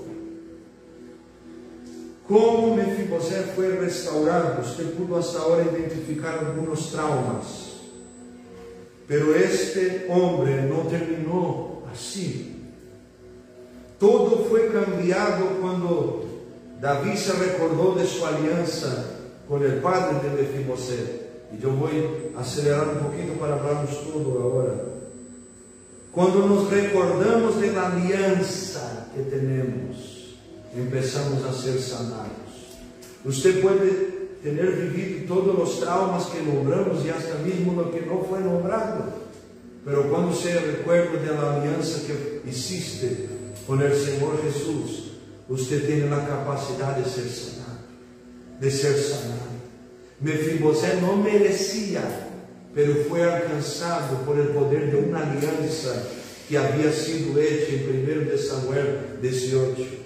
Como Mefibosete foi restaurado? Você pudo hasta agora identificar alguns traumas. Pero este homem não terminou assim. Todo foi cambiado quando Davi se recordou de sua aliança com o padre de Mefibosete. E eu vou acelerar um pouquinho para falarmos tudo agora. Quando nos recordamos da aliança que temos, começamos a ser sanados. Você pode ter vivido todos os traumas que nombramos e até mesmo o que não foi nombrado. Mas quando se recuerda da aliança que existe com o Senhor Jesus, você tem a capacidade de ser sanado. De ser sanado. Mefibosete não merecia, mas foi alcançado por el poder de uma aliança que havia sido hecha em 1 Samuel 18.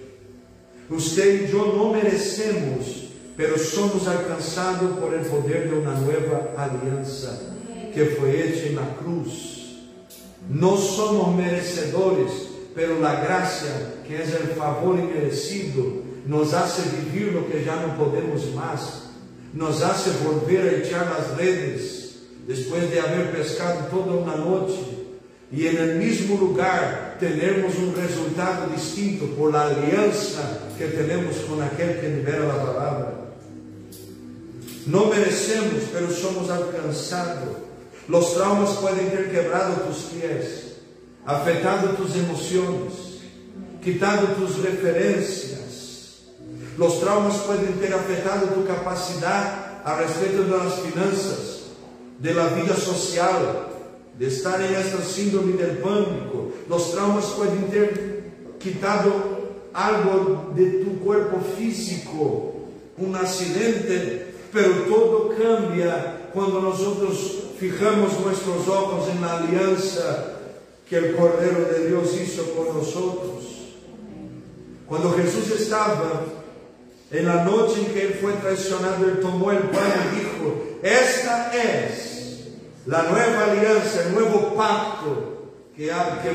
Você e eu não merecemos, mas somos alcançados por el poder de uma nova aliança que foi hecha na cruz. Não somos merecedores, mas a graça, que é o favor imerecido, nos hace vivir o que já não podemos mais, nos hace volver a echar as redes, depois de haver pescado toda uma noite, e no mesmo lugar termos um resultado distinto por a aliança que temos com aquele que libera a palavra. Não merecemos, mas somos alcançados. Os traumas podem ter quebrado tus pés, afetado tus emoções, quitado tus referências. Os traumas podem ter afetado tu capacidade a respeito das finanças, de la vida social, de estar em esta síndrome del pânico. Os traumas podem ter quitado algo de tu corpo físico, um acidente, pero todo cambia quando nós fijamos nossos olhos na aliança que o Cordeiro de Deus hizo com nós. Quando Jesus estava na noite em que ele foi traicionado, ele tomou o pão e dijo: esta é a nova aliança, o novo pacto que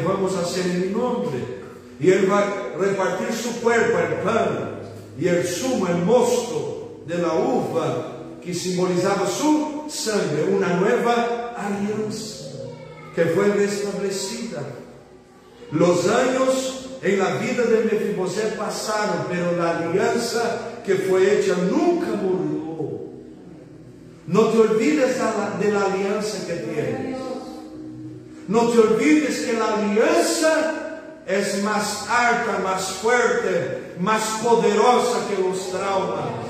vamos fazer em meu nome. E ele vai repartir seu corpo, o pão, e o sumo, o mosto de la uva, que simbolizava su sangue, uma nova aliança que foi restabelecida. Os anos em la vida de Mefibosete passaram, pero a aliança que foi hecha nunca murió. Não te olvides de la aliança que tienes. Não te olvides que a aliança é mais alta, mais forte, mais poderosa que os traumas.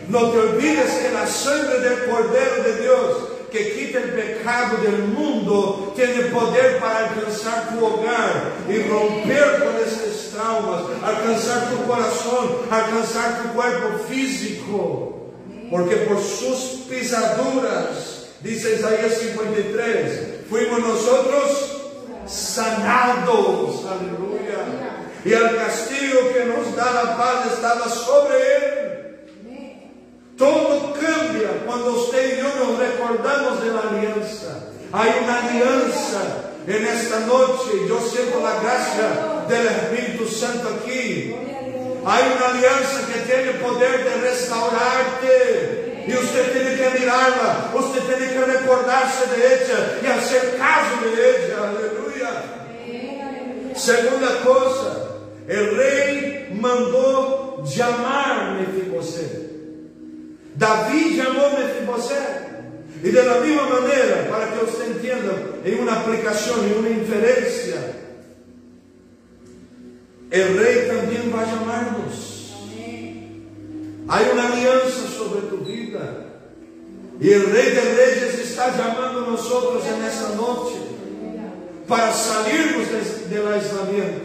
Não te olvides que a sangre del Cordeiro de Deus, que quita o pecado del mundo, tem poder para alcançar tu hogar e romper com esses traumas, alcançar tu coração, alcançar tu corpo físico. Porque por sus pisaduras, dice Isaías 53, fuimos nosotros sanados. Aleluya. Y el castigo que nos da la paz estaba sobre él. Todo cambia cuando usted y yo nos recordamos de la alianza. Hay una alianza en esta noche. Yo siento la gracia del Espíritu Santo aquí. Hay una alianza que tiene poder de restaurarte. Y usted tiene que mirarla. Usted tiene que recordarse de ella y hacer caso de ella. Aleluya. Segunda cosa, el rey mandó llamar Mefibosete. David llamó Mefibosete. Y de la misma manera, para que usted entienda, en una aplicación, en una inferencia, el rey también va a llamarnos. Hay una alianza sobre tu vida. Y el Rey de Reyes está llamando a nosotros en esta noche para salirnos del aislamiento,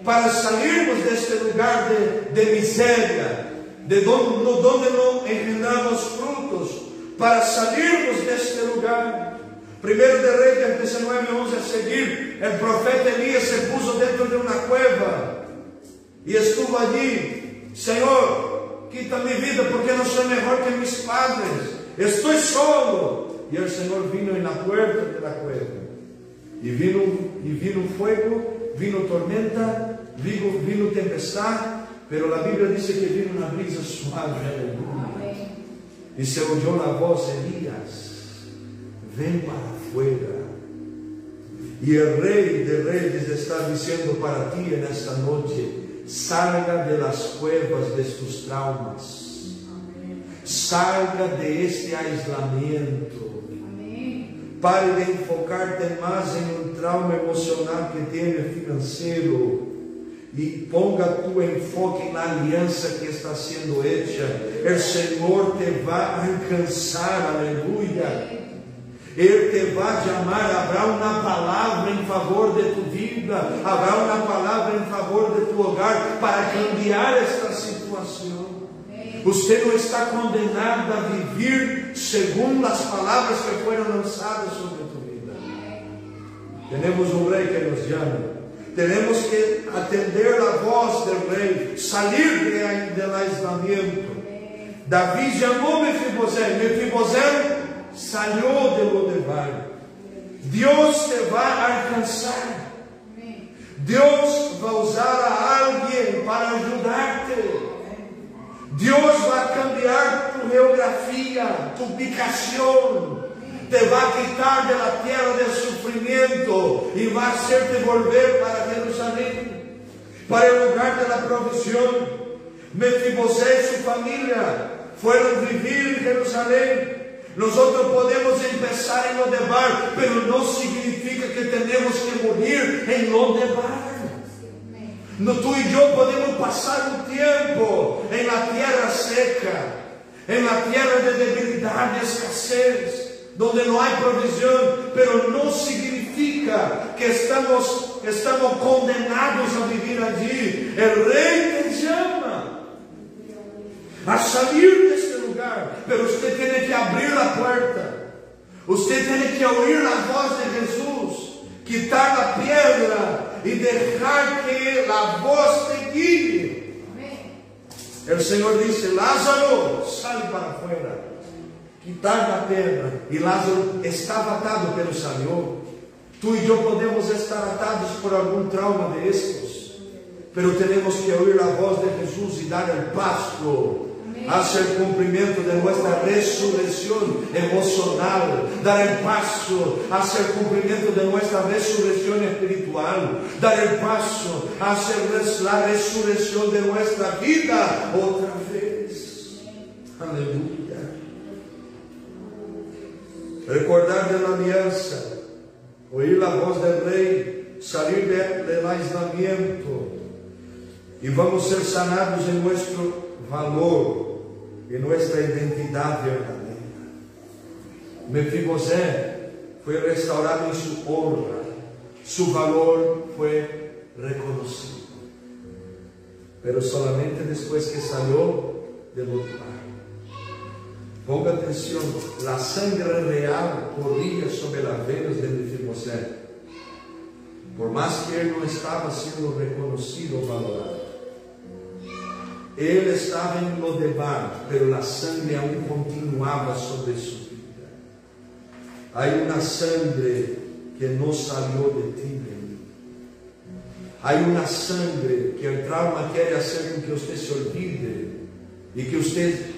para salirnos de este lugar de miseria, de donde no engendramos frutos, para salirnos de este lugar. Primero de Reyes 19:11 a seguir, el profeta Elías se puso dentro de una cueva y estuvo allí. Señor, quita mi vida porque no soy mejor que mis padres, estoy solo. Y el Señor vino en la puerta de la cueva, y vino fuego, vino tormenta, vino tempestad, pero la Biblia dice que vino una brisa suave. Y se oyó la voz: Elías, ven para afuera. Y el Rey de Reyes está diciendo para ti en esta noche: salga de las cuevas de tus traumas, salga de este aislamiento. Pare de enfocarte más en un trauma emocional que tiene financiero y ponga tu enfoque en la alianza que está siendo hecha. El Señor te va a alcanzar, aleluya. Él te va a llamar, habrá una palabra en favor de tu vida, habrá una palabra en favor de tu hogar para cambiar esta situación. Usted no está condenado a vivir según las palabras que fueron lanzadas sobre tu vida. Tenemos un Rey que nos llama. Tenemos que atender la voz del Rey, salir del aislamiento. David llamó a Mefibosé. Mefibosé salió de Lodebar. Dios te va a alcanzar. Dios va a usar a alguien para ayudarte. Dios va a cambiar tu geografía, tu ubicación. Te va a quitar de la tierra del sufrimiento y va a hacerte volver para Jerusalén, para el lugar de la provisión. Mefibosé y su familia fueron vivir en Jerusalén. Nosotros podemos empezar en Lodebar, pero no significa que tenemos que morir en Lodebar. No, tú y yo podemos pasar un tiempo en la tierra seca, en la tierra de debilidad, de escasez, donde no hay provisión, pero no significa que estamos condenados a vivir allí. El Rey te llama a salir de este lugar, pero usted tiene que abrir la puerta, usted tiene que oír la voz de Jesús, quitar la piedra y dejar que la voz te guíe. El Señor dice: Lázaro, sal para afuera. Quitar la piedra. Y Lázaro estaba atado, pero salió. Tú y yo podemos estar atados por algún trauma de estos, pero tenemos que oír la voz de Jesús y dar el paso hacia el cumplimiento de nuestra resurrección emocional, dar el paso hacia el cumplimiento de nuestra resurrección espiritual, dar el paso hacia la resurrección de nuestra vida otra vez. Aleluya. Recordar de la alianza, oír la voz del Rey, salir del aislamiento, y vamos a ser sanados en nuestro valor, en nuestra identidad verdadera. Mefibosé fue restaurado en su honra, su valor fue reconocido, pero solamente después que salió del lugar. Ponga atención, la sangre real corría sobre las venas de Mefibosé, por más que él no estaba siendo reconocido o valorado. Él estaba en Lodebar, pero la sangre aún continuaba sobre su vida. Hay una sangre que no salió de ti, de mí. Hay una sangre que el trauma quiere hacer con que usted se olvide y que usted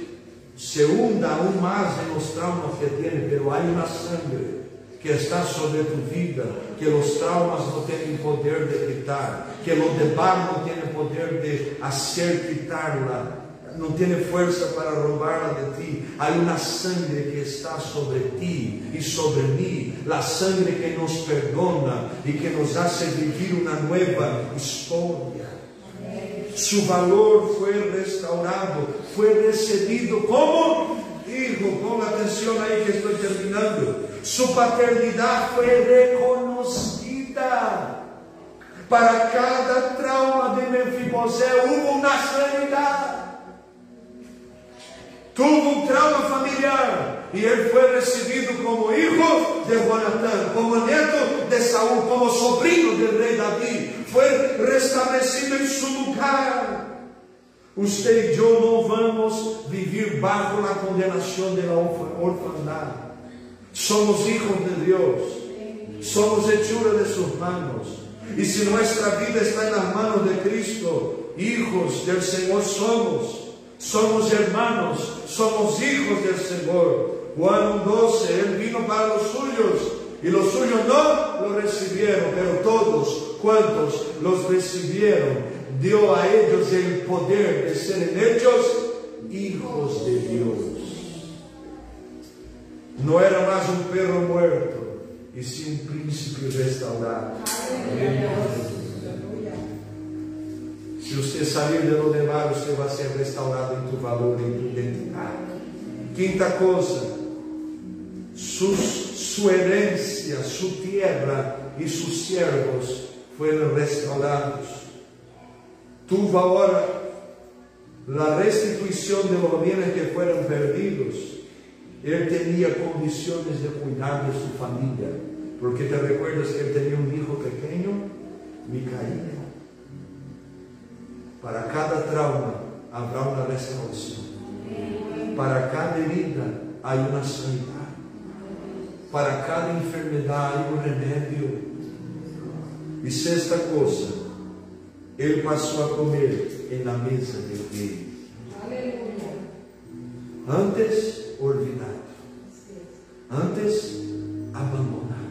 se hunda aún más en los traumas que tiene, pero hay una sangre que está sobre tu vida, que los traumas no tienen poder de quitar, que los Lodebar no tienen poder de hacer quitarla, no tiene fuerza para robarla de ti. Hay una sangre que está sobre ti y sobre mí, la sangre que nos perdona y que nos hace vivir una nueva historia. Su valor fue restaurado, fue recibido como hijo, ponga atención ahí que estoy terminando, su paternidad fue reconocida. Para cada trauma de Mefibosé hubo una sanidad. Tuvo un trauma familiar y él fue recibido como hijo de Jonatán, como nieto de Saúl, como sobrino del rey David. Fue restablecido en su lugar. Usted y yo no vamos vivir bajo la condenación de la orfandad. Somos hijos de Dios. Somos hechura de sus manos. Y si nuestra vida está en las manos de Cristo, hijos del Señor somos. Somos hermanos, somos hijos del Señor. Juan 12, Él vino para los suyos y los suyos no lo recibieron, pero todos cuantos los recibieron, dio a ellos el poder de ser hechos hijos de Dios. No era más un perro muerto, y sí un príncipe restaurado. Si usted salir de lo demás, usted va a ser restaurado en tu valor y en tu identidad. Quinta cosa, su herencia, su tierra y sus siervos fueron restaurados. Tuvo ahora la restitución de los bienes que fueron perdidos. Él tenía condiciones de cuidar de su familia, porque te recuerdas que él tenía un hijo pequeño, Micaía. Para cada trauma habrá una restauración. Para cada herida hay una sanidad. Para cada enfermedad hay un remedio. Y sexta cosa, él pasó a comer en la mesa del rey. Antes olvidado, antes abandonado,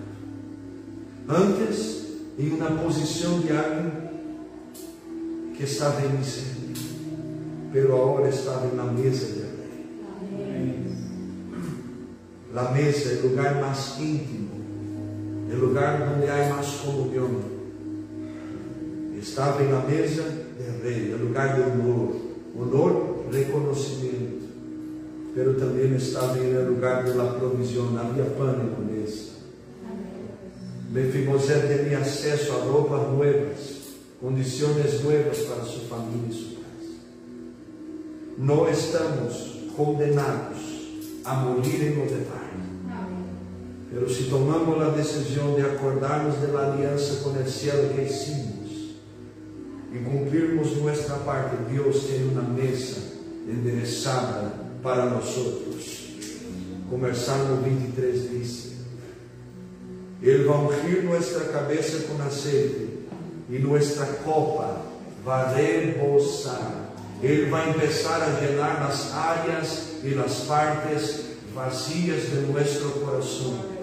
antes en una posición de alguien que estaba en miseria, pero ahora estaba en la mesa del rey. La mesa, el lugar más íntimo, el lugar donde hay más comunión. Estava na mesa do rei, no lugar de honor, reconhecimento, pero também estava no lugar de la provisión, havia pão na mesa. Mefibosé tinha acesso a roupas novas, condições novas para sua família e sua casa. Não estamos condenados a morir em novidade. Pero se tomamos a decisão de acordarmos da aliança com o céu que hicimos e cumprirmos nossa parte, Deus tem uma mesa endereçada para nós. Como o Salmo 23 diz: Ele vai ungir nossa cabeça com azeite e nossa copa vai rebosar. Ele vai começar a llenar as áreas e as partes vazias de nosso coração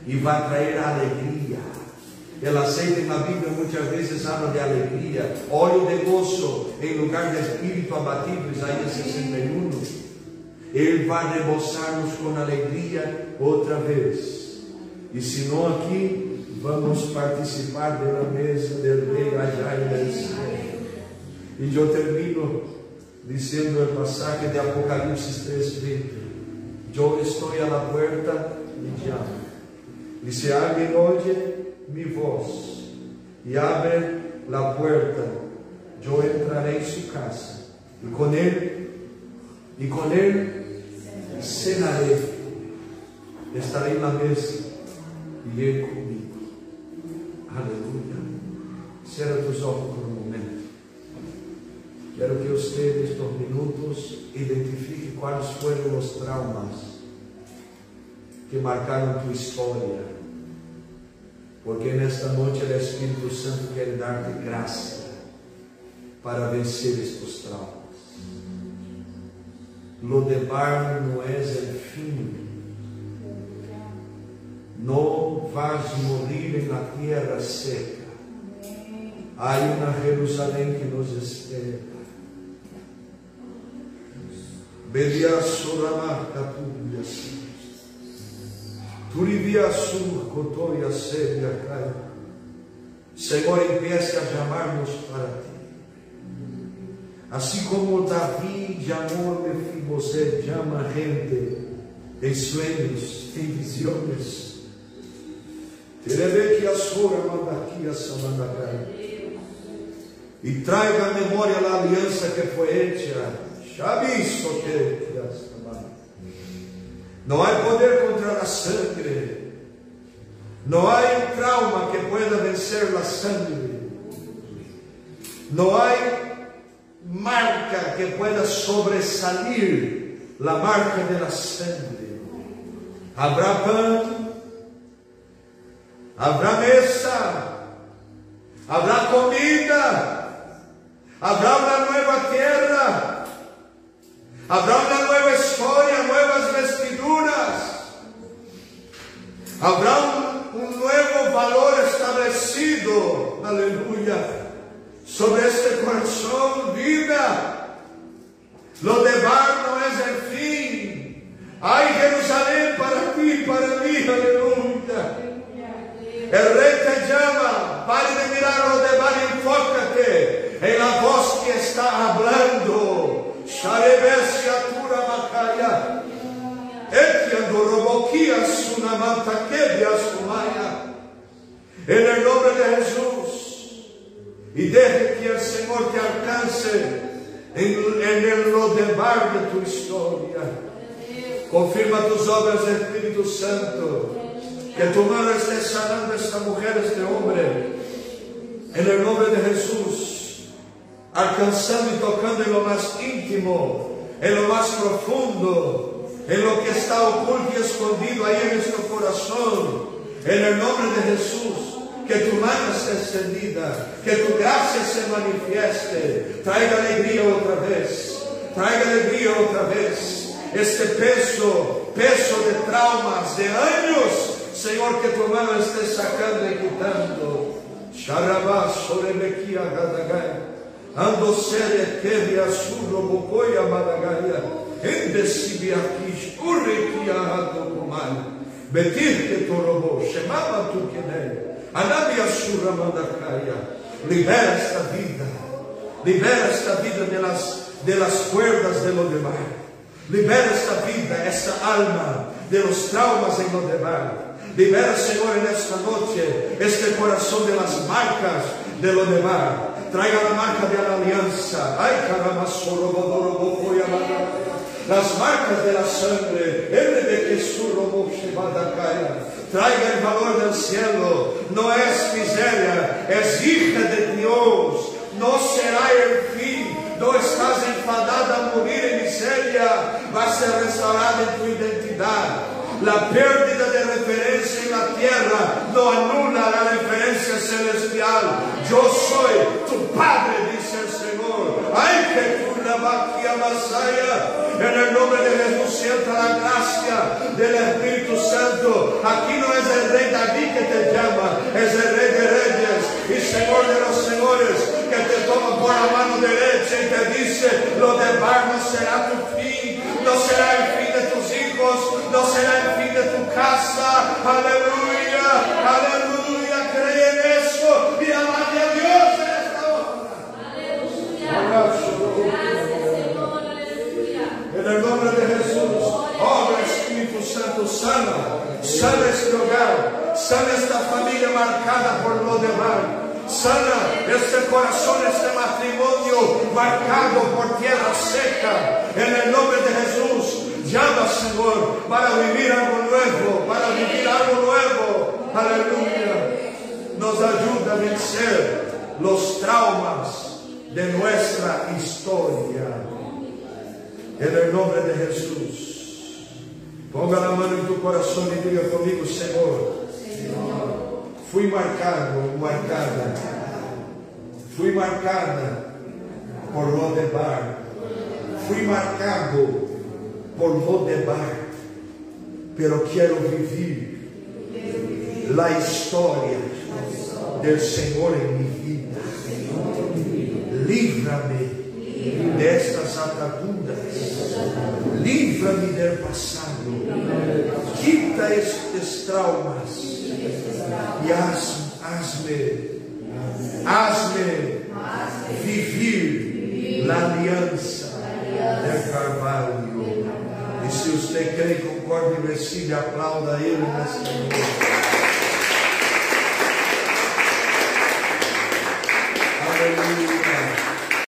e vai trazer alegria. O azeite na Bíblia muitas vezes habla de alegria, óleo de gozo em lugar de espírito abatido, Isaías 61. Ele vai rebosar-nos com alegria outra vez. E se não aqui, vamos participar da mesa do rei allá en el cielo. E eu termino dizendo o passagem de Apocalipse 3:20. Eu estou à la puerta e llamo. E se alguém oye mi voz y abre la puerta, yo entraré en su casa y con él cenaré, estaré en la mesa y él conmigo. Aleluya. Cierra tus ojos por un momento. Quiero que usted en estos minutos identifique cuáles fueron los traumas que marcaron tu historia. Porque nesta noite o Espírito Santo quer dar-te graça para vencer estes traumas. Lo de barro não é o fim. Não vas morir na terra seca. Há uma Jerusalém que nos espera. Belia soramar capulhas. Turibiaçu, Cotô e a sede a Senhor, empiece a chamar-nos para ti. Así como David llamó a Mefiboset, llama a gente en sueños, en visiones. Y traiga a memoria la alianza que fue hecha. Ya visto que no hay poder contra la sangre. No hay un trauma que pueda vencer la sangre. No hay marca que pueda sobresalir la marca de la sangre. Habrá pan, habrá mesa, habrá comida, habrá una nueva tierra, habrá una nueva historia, nuevas vestiduras, habrá un nuevo valor establecido, aleluya, sobre este corazón, vida. Lo de Bar no es el fin. Hay Jerusalén para ti, para mí, aleluya. El rey te llama, pare de mirar lo de Bar y enfócate en la voz que está hablando. Sharebesia Makaya. Etiando roboquías una mantaquebias humaya. En el nombre de Jesús. Y deje que el Señor te alcance en el Lodebar de tu historia. Confirma tus obras, Espíritu Santo. Que tu mano esté sanando a esta mujer, este hombre. En el nombre de Jesús. Alcanzando y tocando en lo más íntimo, en lo más profundo, en lo que está oculto y escondido ahí en nuestro corazón. En el nombre de Jesús. Que tu mano esté extendida, que tu gracia se manifieste, traiga alegría otra vez, traiga alegría otra vez, este peso de traumas, de años, Señor, que tu mano esté sacando y quitando. Sharabá, Sorebequia, Gadagaya, Ando Sere, Kevia, Surro, Bocoia, Madagaya, Endesibiakish, Urrequia, Adokumai, Betirte, Torobo, Shemaba, Tukenei. Libera esta vida de las cuerdas de Lodebar. Libera esta vida, esta alma de los traumas en Lodebar. Libera, Señor, en esta noche este corazón de las marcas de Lodebar. Traiga la marca de la alianza. Ay, caramba, las marcas de la sangre. Traiga el valor del cielo. No es miseria, es hija de Dios. No será el fin. No estás enfadada a morir en miseria. Va a ser restaurada en tu identidad. La pérdida de referencia en la tierra no anula la referencia celestial. Yo soy tu Padre, dice el Señor. Ay, que tu Rabaquia Masaya. En el nombre de Jesús sienta la gracia del Espíritu Santo. Aquí no es el rey David que te llama, es el rey de reyes y Señor de los señores, que te toma por la mano derecha y te dice: Lodebar no será tu fin, no será el fin de tus hijos, no será el fin de tu casa. Aleluya, aleluya, cree en eso y alabe a Dios en esta hora. Aleluya. En el nombre de Jesús, obra Espíritu Santo, sana este hogar, sana esta familia marcada por Lodebar, sana este corazón, este matrimonio marcado por tierra seca. En el nombre de Jesús, llama, Señor, para vivir algo nuevo, para vivir algo nuevo. Aleluya. Nos ayuda a vencer los traumas de nuestra historia. En el nombre de Jesús. Ponga la mano en tu corazón y diga conmigo: Señor, fui marcado, marcada. Fui marcada por Lodebar. Fui marcado por Lodebar. Pero quiero vivir la historia del Señor en mi vida. Líbrame de estas ataduras, líbrame del pasado, quita estos traumas y hazme vivir La aliança del Carvalho. E se você crê, concorde e recebe, aplauda Ele nesta noite. Aleluia.